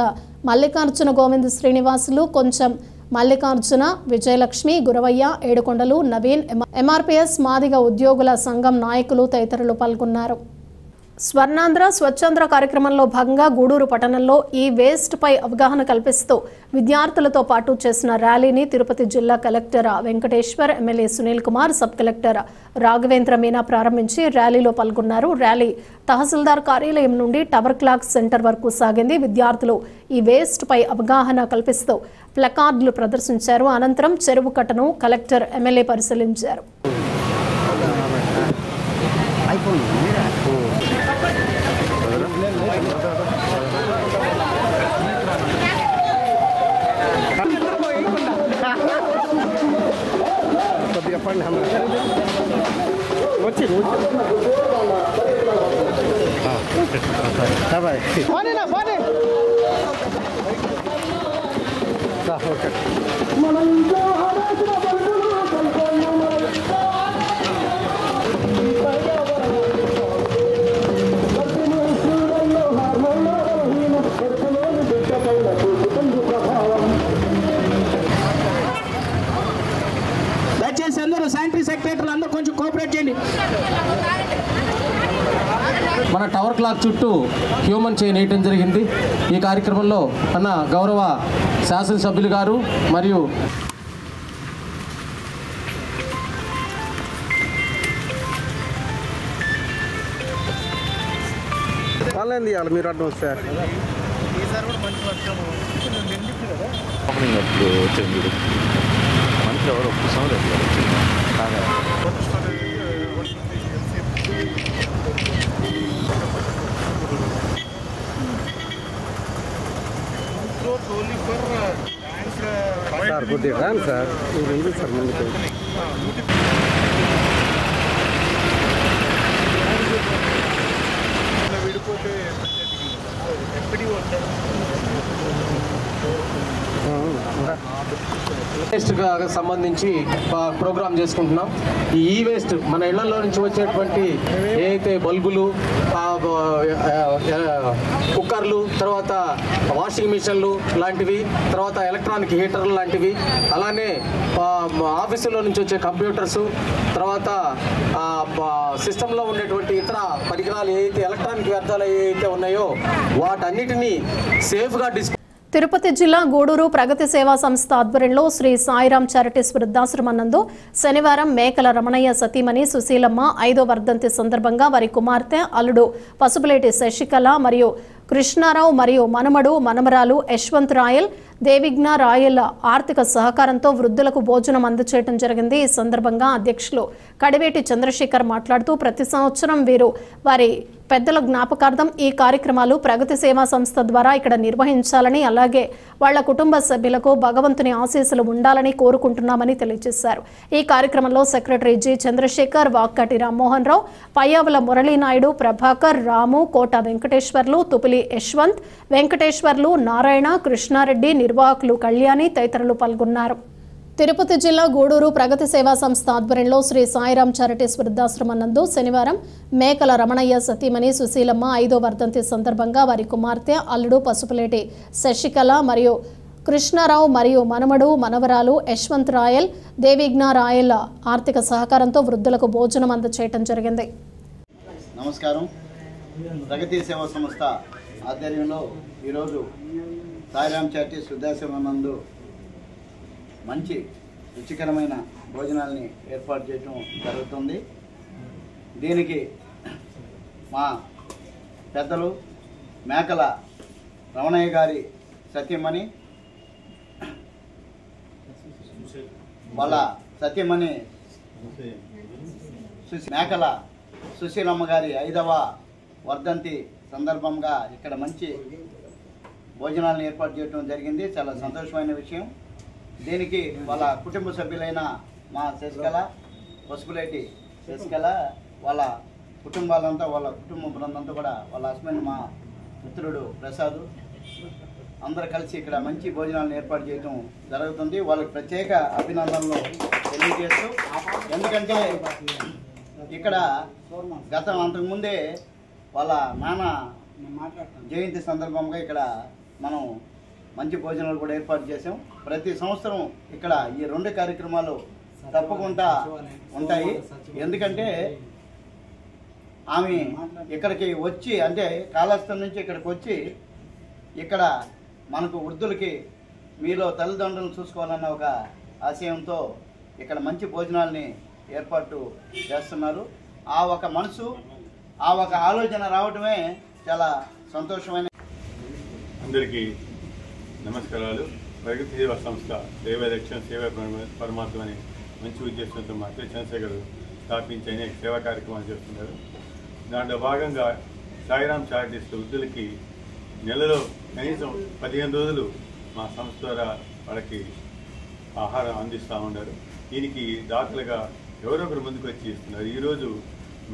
మల్లికార్జున గోవింద్ శ్రీనివాసులు, కొంచెం మల్లికార్జున, విజయలక్ష్మి, గురవయ్య, ఏడుకొండలు, నవీన్, ఎంఆర్పిఎస్ మాదిగ ఉద్యోగుల సంఘం నాయకులు తదితరులు పాల్గొన్నారు. స్వర్ణాంధ్ర స్వచ్ఛాంధ్ర కార్యక్రమంలో భాగంగా గూడూరు పట్టణంలో ఈ వేస్ట్ పై అవగాహన కల్పిస్తూ విద్యార్థులతో పాటు చేసిన ర్యాలీని తిరుపతి జిల్లా collector Venkateshwar, MLA Sunil Kumar, sub collector Raghavendra Meena ప్రారంభించి ర్యాలీలో పాల్గొన్నారు. ర్యాలీ తహసీల్దార్ కార్యాలయం నుండి టవర్ క్లాక్ సెంటర్ వరకు సాగింది. విద్యార్థులు ఈ వేస్ట్ పై అవగాహన కల్పిస్తూ ప్లకార్డులు ప్రదర్శించారు. అనంతరం చెరువు కట్టను కలెక్టర్, ఎమ్మెల్యే పరిశీలించారు. దయచేసి అందరూ శానిటరీ సెక్రటరీలు అందరూ కొంచెం కోఆపరేట్ చేయండి. మన టవర్ క్లాక్ చుట్టూ హ్యూమన్ చైన్ వేయటం జరిగింది. ఈ కార్యక్రమంలో అన్న గౌరవ శాసనసభ్యులు గారు మరియు ఆన్లైన్ తీయాలి మీరు అడ్డం వస్తే వచ్చింది మనకి ఎవరు ఒక్కసారి సార్ కొద్దిగా రాను సార్, మీరు ఎందుకు సార్ ముందుకు విడిపోతే వేస్ట్ సంబంధించి ప్రోగ్రామ్ చేసుకుంటున్నాం. ఈ వేస్ట్ మన ఇళ్లలో నుంచి వచ్చేటువంటి ఏదైతే బల్బులు, కుక్కర్లు, తర్వాత వాషింగ్ మిషన్లు లాంటివి, తర్వాత ఎలక్ట్రానిక్ హీటర్లు లాంటివి, అలానే ఆఫీసులో నుంచి వచ్చే కంప్యూటర్స్, తర్వాత సిస్టంలో ఉండేటువంటి ఇతర పరికరాలు ఏదైతే ఎలక్ట్రానిక్ వ్యర్థాలు ఏవైతే ఉన్నాయో వాటన్నిటినీ సేఫ్గా తిరుపతి జిల్లా గూడూరు ప్రగతి సేవా సంస్థ ఆధ్వర్యంలో శ్రీ సాయిరాం చారిటీస్ వృద్ధాశ్రమం నందు శనివారం మేకల రమణయ్య సతీమణి సుశీలమ్మ 5వ వర్ధంతి సందర్భంగా వారి కుమార్తె అల్లుడు పసుపులేటి శశికళ మరియు కృష్ణారావు మరియు మనమడు మనమరాలు యశ్వంత్ రాయల్ దేవిజ్ఞ రాయల్ ఆర్థిక సహకారంతో వృద్ధులకు భోజనం అందజేయడం జరిగింది. ఈ సందర్భంగా అధ్యక్షులు కడివేటి చంద్రశేఖర్ మాట్లాడుతూ ప్రతి సంవత్సరం వీరు వారి పెద్దల జ్ఞాపకార్థం ఈ కార్యక్రమాలు ప్రగతి సేవా సంస్థ ద్వారా ఇక్కడ నిర్వహించాలని అలాగే వాళ్ల కుటుంబ సభ్యులకు భగవంతుని ఆశీస్సులు ఉండాలని కోరుకుంటున్నామని తెలియజేశారు. ఈ కార్యక్రమంలో సెక్రటరీ జి చంద్రశేఖర్, వాక్కాటి రామ్మోహన్ రావు, పయ్యావుల మురళీనాయుడు, ప్రభాకర్, రాము, కోట వెంకటేశ్వర్లు, తుపిలి యశ్వంత్, వెంకటేశ్వర్లు, నారాయణ, కృష్ణారెడ్డి, నిర్వాహకులు కళ్యాణి తదితరులు పాల్గొన్నారు. తిరుపతి జిల్లా గూడూరు ప్రగతి సేవా సంస్థ ఆధ్వర్యంలో శ్రీ సాయిరాం చారిటీస్ వృద్ధాశ్రమం నందు శనివారం మేకల రమణయ్య సతీమణి సుశీలమ్మ 5వ వర్ధంతి సందర్భంగా వారి కుమార్తె అల్లుడు పసుపులేటి శశికళ మరియు కృష్ణారావు మరియు మనమడు మనవరాలు యశ్వంత్ రాయల్, దేవిజ్ఞ రాయల్ ఆర్థిక సహకారంతో వృద్ధులకు భోజనం అందజేయడం జరిగింది. నమస్కారం. ప్రగతి సేవా సంస్థ ఆధ్వర్యంలో ఈరోజు సాయిరాం చారిటీస్ వృద్ధాశ్రమం నందు మంచి రుచికరమైన భోజనాల్ని ఏర్పాటు చేయడం జరుగుతుంది. దీనికి మా పెద్దలు మేకల రమణయ్య గారి సత్యమణి వాళ్ళ సత్యమణి మేకల సుశీలమ్మ గారి 5వ వర్ధంతి సందర్భంగా ఇక్కడ మంచి భోజనాలను ఏర్పాటు చేయడం జరిగింది. చాలా సంతోషమైన విషయం. దీనికి వాళ్ళ కుటుంబ సభ్యులైన మా శశికళ, పసుపులేటి శశికళ, వాళ్ళ కుటుంబాలంతా, వాళ్ళ కుటుంబ బృందంతా కూడా, వాళ్ళ హస్బెండ్ మా మిత్రుడు ప్రసాద్ అందరూ కలిసి ఇక్కడ మంచి భోజనాలను ఏర్పాటు చేయడం జరుగుతుంది. వాళ్ళకి ప్రత్యేక అభినందనలు తెలియజేస్తూ, ఎందుకంటే ఇక్కడ అంతకుముందే వాళ్ళ నాన్న జయంతి సందర్భంగా ఇక్కడ మనం మంచి భోజనాలు కూడా ఏర్పాటు చేసాం. ప్రతి సంవత్సరం ఇక్కడ ఈ 2 కార్యక్రమాలు తప్పకుండా ఉంటాయి. ఎందుకంటే ఆమె ఇక్కడికి వచ్చి, అంటే కాళహస్తి నుంచి ఇక్కడికి వచ్చి, ఇక్కడ మనకు వృద్ధులకి మీలో తల్లిదండ్రులను చూసుకోవాలన్న ఒక ఆశయంతో ఇక్కడ మంచి భోజనాల్ని ఏర్పాటు చేస్తున్నారు. ఆ ఒక మనసు, ఆ ఒక ఆలోచన రావటమే చాలా సంతోషమైన. అందరికీ నమస్కారాలు. ప్రగతి సేవా సంస్థ సేవ లక్ష్యం, సేవ పరమాత్మ అనే మంచి ఉద్దేశంతో మాత్రం చంద్రశేఖర్ స్థాపించి అనేక సేవా కార్యక్రమాలు చేస్తున్నారు. దాంట్లో భాగంగా సాయిరాం చారిటీస్ వృద్ధులకి నెలలో కనీసం 15 రోజులు మా సంస్థ ద్వారా వాళ్ళకి ఆహారం అందిస్తూ ఉన్నారు. దీనికి దాఖలుగా ఎవరొకరు ముందుకు వచ్చి ఇస్తున్నారు. ఈరోజు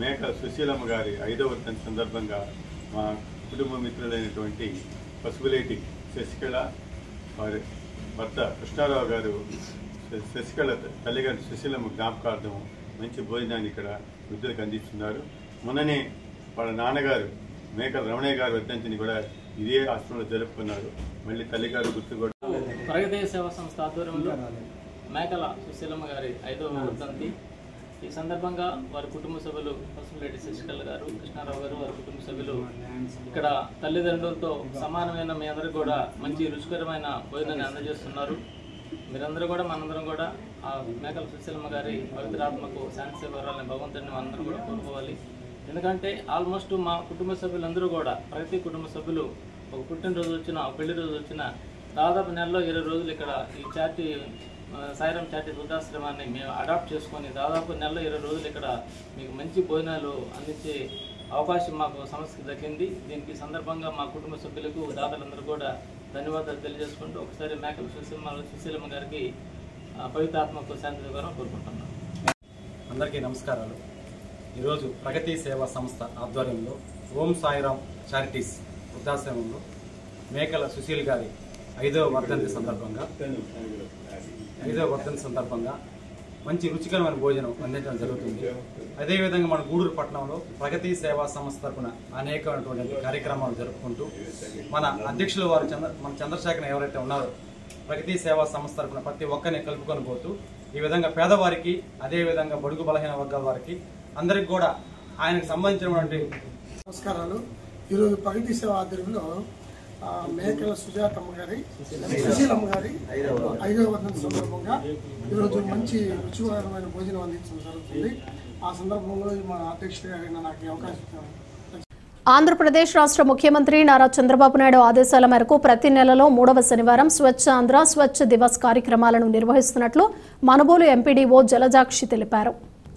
మేకల సుశీలమ్మ గారి 5వ వర్ధంతి సందర్భంగా మా కుటుంబ మిత్రులైనటువంటి పసుపులేటి శశికళ, వారి భర్త కృష్ణారావు గారు శశికళ తల్లిగారి సుశీలమ్మ జ్ఞాపకార్థం మంచి భోజనాన్ని ఇక్కడ వృద్ధులకు అందిస్తున్నారు. మొన్ననే వాళ్ళ నాన్నగారు మేకల రమణయ్య గారి వర్ధంతిని కూడా ఇదే ఆశ్రమంలో జరుపుకున్నారు. మళ్ళీ తల్లిగారు గుర్తు కూడా. ప్రగతి సేవా సంస్థ ఆధ్వర్యంలో మేకల సుశీలమ్మ గారి 5వ వర్ధంతి. ఈ సందర్భంగా వారి కుటుంబ సభ్యులు పసుపులేటి శశికళ గారు, కృష్ణారావు గారు, వారి కుటుంబ సభ్యులు ఇక్కడ తల్లిదండ్రులతో సమానమైన మీ అందరికీ కూడా మంచి రుచికరమైన భోజనాన్ని అందజేస్తున్నారు. మీరందరూ కూడా, మనందరం కూడా ఆ మేకల సుశీలమ్మ గారి పవిత్రాత్మకు శాంతి సేవరాలని భగవంతుడిని మనందరం కూడా కోరుకోవాలి. ఎందుకంటే ఆల్మోస్ట్ మా కుటుంబ సభ్యులందరూ కూడా, ప్రతి కుటుంబ సభ్యులు ఒక పుట్టినరోజు వచ్చినా, ఒక పెళ్లి రోజు వచ్చినా దాదాపు నెలలో 20 రోజులు ఇక్కడ ఈ చారిటీ సాయిరాం చారిటీస్ వృద్ధాశ్రమాన్ని మేము అడాప్ట్ చేసుకొని దాదాపు నెలలో 20 రోజులు ఇక్కడ మీకు మంచి భోజనాలు అందించే అవకాశం మాకు సంస్థకి దక్కింది. దీనికి సందర్భంగా మా కుటుంబ సభ్యులకు, దాతలందరూ కూడా ధన్యవాదాలు తెలియజేసుకుంటూ ఒకసారి మేకల సుశీలమ్మ గారికి పవిత్రాత్మకు శాంతి కోరుకుంటున్నాను. అందరికీ నమస్కారాలు. ఈరోజు ప్రగతి సేవా సంస్థ ఆధ్వర్యంలో ఓం సాయిరాం చారిటీస్ వృద్ధాశ్రమంలో మేకల సుశీల్ గారి 5వ వర్ధంతి సందర్భంగా మంచి రుచికరమైన భోజనం అందించడం జరుగుతుంది. అదేవిధంగా మన గూడూరు పట్టణంలో ప్రగతి సేవా సంస్థ తరఫున అనేకమైనటువంటి కార్యక్రమాలు జరుపుకుంటూ మన అధ్యక్షులు వారు మన చంద్రశేఖర్ ఎవరైతే ఉన్నారో ప్రగతి సేవా సంస్థ తరఫున ప్రతి ఒక్కరిని కలుపుకొని పోతూ ఈ విధంగా పేదవారికి, అదేవిధంగా బడుగు బలహీన వర్గాల వారికి అందరికి కూడా ఆయనకు సంబంధించినటువంటి నమస్కారాలు. ఈరోజు ప్రగతి సేవ ఆధ్వర్యంలో మేకల సుజాతమ్మ గారి సుశీలమ్మ గారి 5వ వర్ధంతి సందర్భంగా ఈరోజు మంచి రుచికరమైన భోజనం అందించడం జరుగుతుంది. ఆ సందర్భంలో మా అధ్యక్షుడు గారైన నాకు ఈ అవకాశం. ఆంధ్రప్రదేశ్ రాష్ట్ర ముఖ్యమంత్రి నారా చంద్రబాబు నాయుడు ఆదేశాల మేరకు ప్రతి నెలలో 3వ శనివారం స్వచ్ఛ ఆంధ్ర స్వచ్ఛ దివస్ కార్యక్రమాలను నిర్వహిస్తున్నట్లు మనుబోలు ఎంపీడీఓ జలజాక్షి తెలిపారు.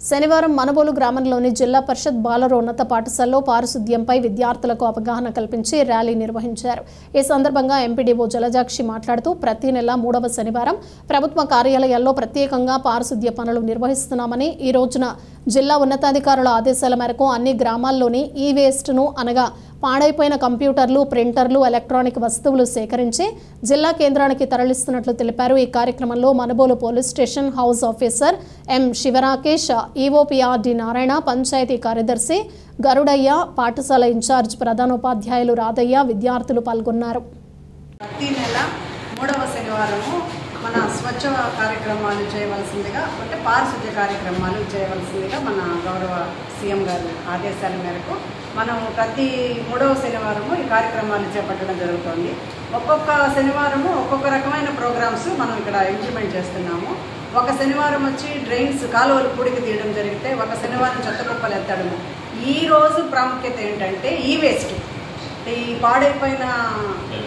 శనివారం మనుబోలు గ్రామంలోని జిల్లా పరిషత్ బాలరోన్నత పాఠశాలలో పారిశుద్ధ్యంపై విద్యార్థులకు అవగాహన కల్పించి ర్యాలీ నిర్వహించారు. ఈ సందర్భంగా ఎంపీడీఓ జలజాక్షి మాట్లాడుతూ ప్రతి నెల 3వ శనివారం ప్రభుత్వ కార్యాలయాల్లో ప్రత్యేకంగా పారిశుద్ధ్య పనులు నిర్వహిస్తున్నామని, ఈ రోజున జిల్లా ఉన్నతాధికారుల ఆదేశాల మేరకు అన్ని గ్రామాల్లోని ఈ వేస్ట్ను అనగా పాడైపోయిన కంప్యూటర్లు, ప్రింటర్లు, ఎలక్ట్రానిక్ వస్తువులు సేకరించి జిల్లా కేంద్రానికి తరలిస్తున్నట్లు తెలిపారు. ఈ కార్యక్రమంలో Manubolu police station house officer M Sivarakesh, EOPRD Narayana, panchayat కార్యదర్శి గరుడయ్య, పాఠశాల ఇన్ఛార్జ్ ప్రధానోపాధ్యాయులు రాధయ్య, విద్యార్థులు పాల్గొన్నారు. ప్రతి నెల 3వ శనివారము మన స్వచ్ఛ కార్యక్రమాలు చేయవలసిందిగా అంటే పారిశుద్ధ్య కార్యక్రమాలు చేయవలసిందిగా మన గౌరవ సీఎం గారు ఆదేశాల మేరకు మనం ప్రతి 3వ శనివారము ఈ కార్యక్రమాలు చేపట్టడం జరుగుతుంది. ఒక్కొక్క శనివారము ఒక్కొక్క రకమైన ప్రోగ్రామ్స్ మనం ఇక్కడ ఇంప్లిమెంట్ చేస్తున్నాము. ఒక శనివారం వచ్చి డ్రైన్స్ కాలువలు పూడికి తీయడం జరిగితే, ఒక శనివారం చెత్త కుప్పలు ఎత్తడము. ఈ రోజు ప్రాముఖ్యత ఏంటంటే ఈ వేస్ట్, ఈ పాడైపోయిన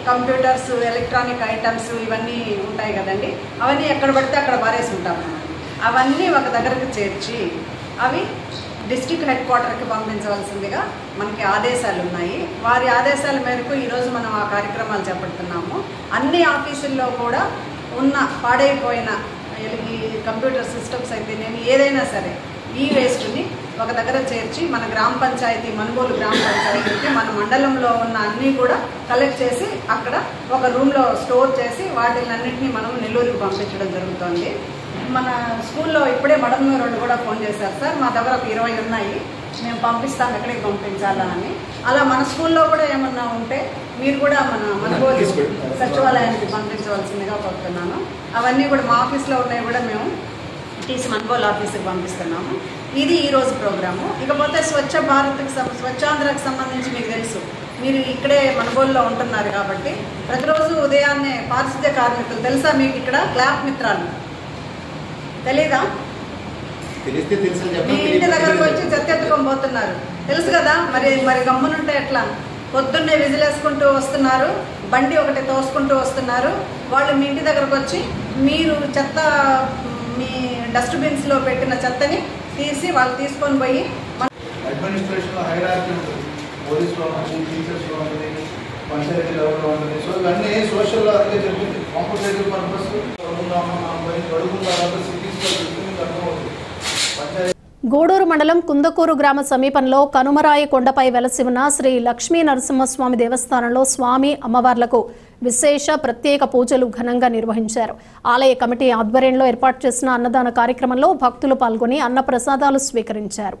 కంప్యూటర్స్, ఎలక్ట్రానిక్ ఐటమ్స్ ఇవన్నీ ఉంటాయి కదండి, అవన్నీ ఎక్కడ పడితే అక్కడ పారేసి ఉంటాము. అవన్నీ ఒక దగ్గరకు చేర్చి అవి డిస్ట్రిక్ట్ హెడ్ క్వార్టర్కి పంపించవలసిందిగా మనకి ఆదేశాలు ఉన్నాయి. వారి ఆదేశాల మేరకు ఈరోజు మనం ఆ కార్యక్రమాలు చేపడుతున్నాము. అన్ని ఆఫీసుల్లో కూడా ఉన్న పాడైపోయిన ఈ కంప్యూటర్ సిస్టమ్స్ అయితే నేను ఏదైనా సరే ఈ వేస్ట్ని ఒక దగ్గర చేర్చి మన గ్రామ పంచాయతీ, మనుబోలు గ్రామ పంచాయతీకి మన మండలంలో ఉన్న అన్నీ కూడా కలెక్ట్ చేసి అక్కడ ఒక రూమ్లో స్టోర్ చేసి వాటిలన్నింటినీ మనం నెల్లూరుకి పంపించడం జరుగుతుంది. మన స్కూల్లో ఇప్పుడే మడమూరు కూడా ఫోన్ చేశారు, సార్ మా దగ్గర ఒక 20 ఉన్నాయి, మేము పంపిస్తాం, ఎక్కడికి పంపించాలా అని. అలా మన స్కూల్లో కూడా ఏమన్నా ఉంటే మీరు కూడా మన మనుబోలు సచివాలయానికి పంపించవలసిందిగా కోరుతున్నాను. అవన్నీ కూడా మా ఆఫీస్లో ఉన్నాయి కూడా మేము తీసి మనుబోలు ఆఫీస్కి పంపిస్తున్నాము. ఇది ఈరోజు ప్రోగ్రాము. ఇకపోతే స్వచ్ఛ భారత్కి స్వచ్ఛాంధ్రకి సంబంధించి మీకు తెలుసు, మీరు ఇక్కడే మనుబోలులో ఉంటున్నారు కాబట్టి ప్రతిరోజు ఉదయాన్నే పారిశుద్ధ్య కార్మికులు తెలుసా మీకు? ఇక్కడ క్లాప్ మిత్రాలు తెలీదా? మీ ఇంటి దగ్గరకు వచ్చి చెత్తెత్తుకొని పోతున్నారు తెలుసు కదా. మరి గమ్మునుంటే ఎట్లా? పొద్దున్నే విజిలేసుకుంటూ వస్తున్నారు, బండి ఒకటి తోసుకుంటూ వస్తున్నారు. వాళ్ళు మీ ఇంటి దగ్గరకు వచ్చి మీరు చెత్త, మీ డస్ట్బిన్స్లో పెట్టిన చెత్తని తీసి వాళ్ళు తీసుకొని పోయి అడ్మినిస్ట్రేషన్లో హైరార్కీ ఉంటుంది, పోలీసులో ఉంటుంది, టీచర్స్లో ఉంటుంది, పంచాయతీ లెవెల్లో ఉంటుంది. సో ఇవన్నీ సోషల్లో అదే చెప్పింది. కాంపిటేటివ్ పర్పస్ అడుగున్న సిటీస్లో అర్థమవుతుంది. గూడూరు మండలం కుందకూరు గ్రామ సమీపంలో కనుమరాయి కొండపై వెలసి ఉన్న శ్రీ లక్ష్మీ నరసింహస్వామి దేవస్థానంలో స్వామి అమ్మవార్లకు విశేష ప్రత్యేక పూజలు ఘనంగా నిర్వహించారు. ఆలయ కమిటీ ఆధ్వర్యంలో ఏర్పాటు చేసిన అన్నదాన కార్యక్రమంలో భక్తులు పాల్గొని అన్న ప్రసాదాలు స్వీకరించారు.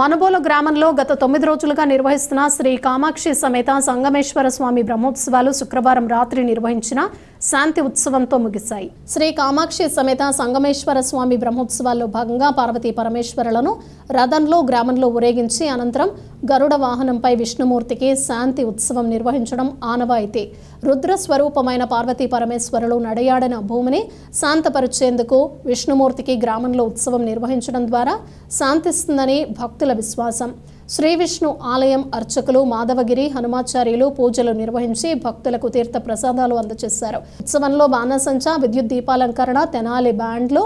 మనుబోలు గ్రామంలో గత 9 రోజులుగా నిర్వహిస్తున్న శ్రీ కామాక్షి సమేత సంగమేశ్వర స్వామి బ్రహ్మోత్సవాలు శుక్రవారం రాత్రి నిర్వహించిన శాంతి ఉత్సవంతో ముగిశాయి. శ్రీ కామాక్షి సమేత సంగమేశ్వర స్వామి బ్రహ్మోత్సవాల్లో భాగంగా పార్వతీ పరమేశ్వరులను రథంలో గ్రామంలో ఊరేగించి అనంతరం గరుడ వాహనంపై విష్ణుమూర్తికి శాంతి ఉత్సవం నిర్వహించడం ఆనవాయితీ. రుద్ర స్వరూపమైన పార్వతీ పరమేశ్వరులు నడయాడిన భూమిని శాంతపరిచేందుకు విష్ణుమూర్తికి గ్రామంలో ఉత్సవం నిర్వహించడం ద్వారా శాంతిస్తుందని భక్తుల విశ్వాసం. శ్రీ విష్ణు ఆలయం అర్చకులు మాధవగిరి హనుమాచార్యులు పూజలు నిర్వహించి భక్తులకు తీర్థ ప్రసాదాలు అందజేశారు. ఉత్సవంలో బాణసంచా, విద్యుత్ దీపాలంకరణ, తెనాలి బ్యాండ్లు,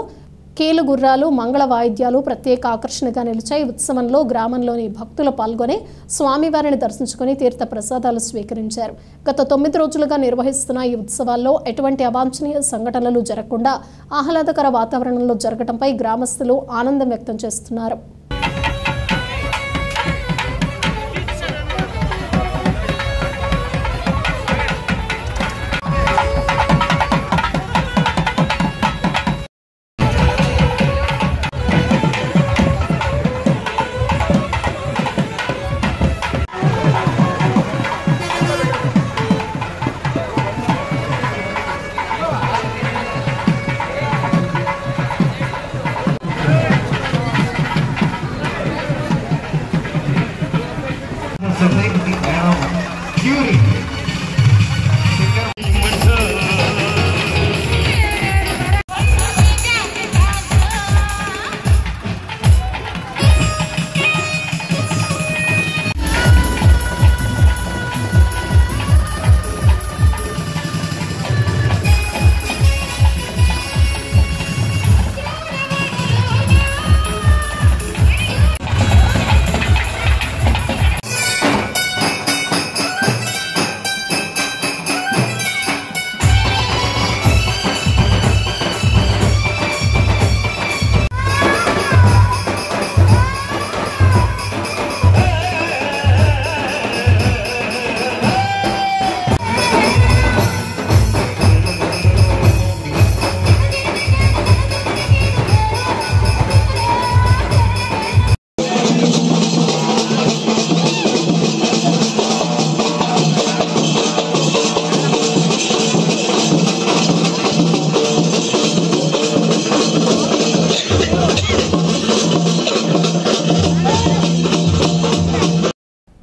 కీలుగుర్రాలు, మంగళ వాయిద్యాలు ప్రత్యేక ఆకర్షణగా నిలిచాయి. ఉత్సవంలో గ్రామంలోని భక్తులు పాల్గొని స్వామివారిని దర్శించుకుని తీర్థ ప్రసాదాలు స్వీకరించారు. గత 9 రోజులుగా నిర్వహిస్తున్న ఈ ఉత్సవాల్లో ఎటువంటి అవాంఛనీయ సంఘటనలు జరగకుండా ఆహ్లాదకర వాతావరణంలో జరగడంపై గ్రామస్తులు ఆనందం వ్యక్తం చేస్తున్నారు.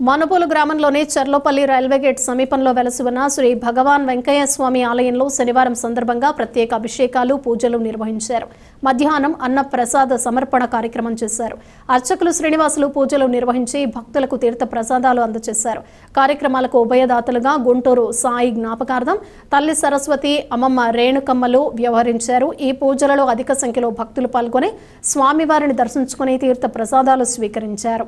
మనుబోలు గ్రామంలోని చర్లోపల్లి రైల్వే గేట్ సమీపంలో వెలసి ఉన్న శ్రీ భగవాన్ వెంకయ్య స్వామి ఆలయంలో శనివారం సందర్భంగా ప్రత్యేక అభిషేకాలు పూజలు నిర్వహించారు. మధ్యాహ్నం అన్న ప్రసాద సమర్పణ కార్యక్రమం చేశారు. అర్చకులు శ్రీనివాసులు పూజలు నిర్వహించి భక్తులకు తీర్థ ప్రసాదాలు అందజేశారు. కార్యక్రమాలకు ఉభయదాతలుగా గుంటూరు సాయి జ్ఞాపకార్థం తల్లి సరస్వతి, అమ్మమ్మ రేణుకమ్మలు వ్యవహరించారు. ఈ పూజలలో అధిక సంఖ్యలో భక్తులు పాల్గొని స్వామివారిని దర్శించుకుని తీర్థ ప్రసాదాలు స్వీకరించారు.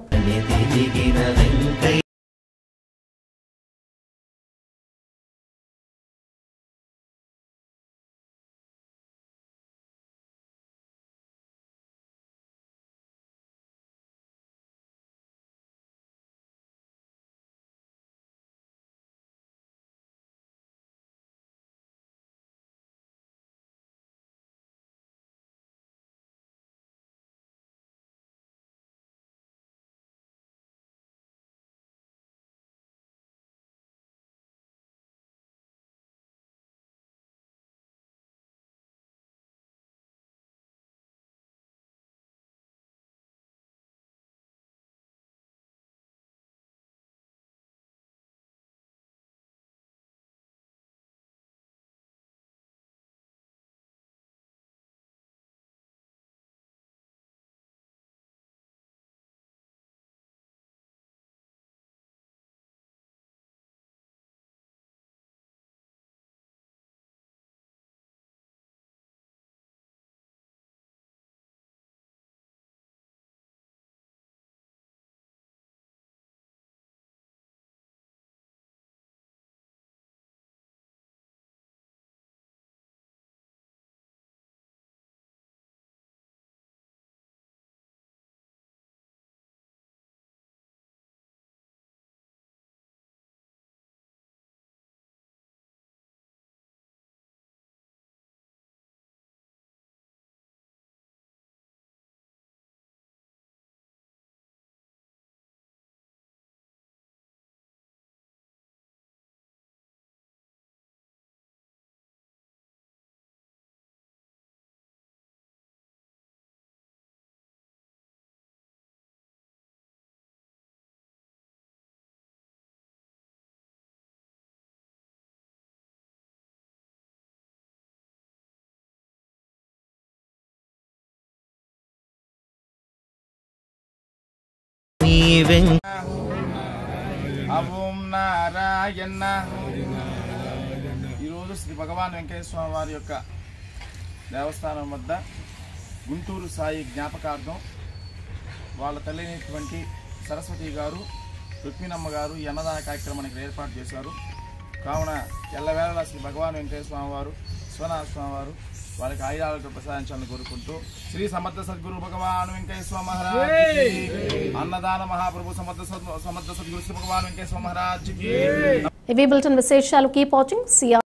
ఓం నారాయణ. ఈరోజు శ్రీ భగవాన్ వెంకటేశ్వర స్వామి వారి యొక్క దేవస్థానం వద్ద గుంటూరు సాయి జ్ఞాపకార్థం వాళ్ళ తల్లినటువంటి సరస్వతి గారు, రుక్మిణమ్మ గారు ఈ అన్నదాన కార్యక్రమానికి ఏర్పాటు చేశారు. కావున ఎల్లవేళలా శ్రీ భగవాన్ వెంకటేశ్వర స్వామి వారు, విశ్వనాథ స్వామి వారు వాళ్ళకి ఆయురాలతో ప్రసాదించాలని కోరుకుంటూ శ్రీ సమర్థ సద్గురు భగవాన్ వెంకటేశ్వర మహారాజ్ అన్నదాన మహాప్రభు సమర్థ సద్గురు శ్రీ భగవాన్ వెంకటేశ్వర మహారాజ్. ఇవి బులెటిన్ విశేషాలు. Keep watching CR.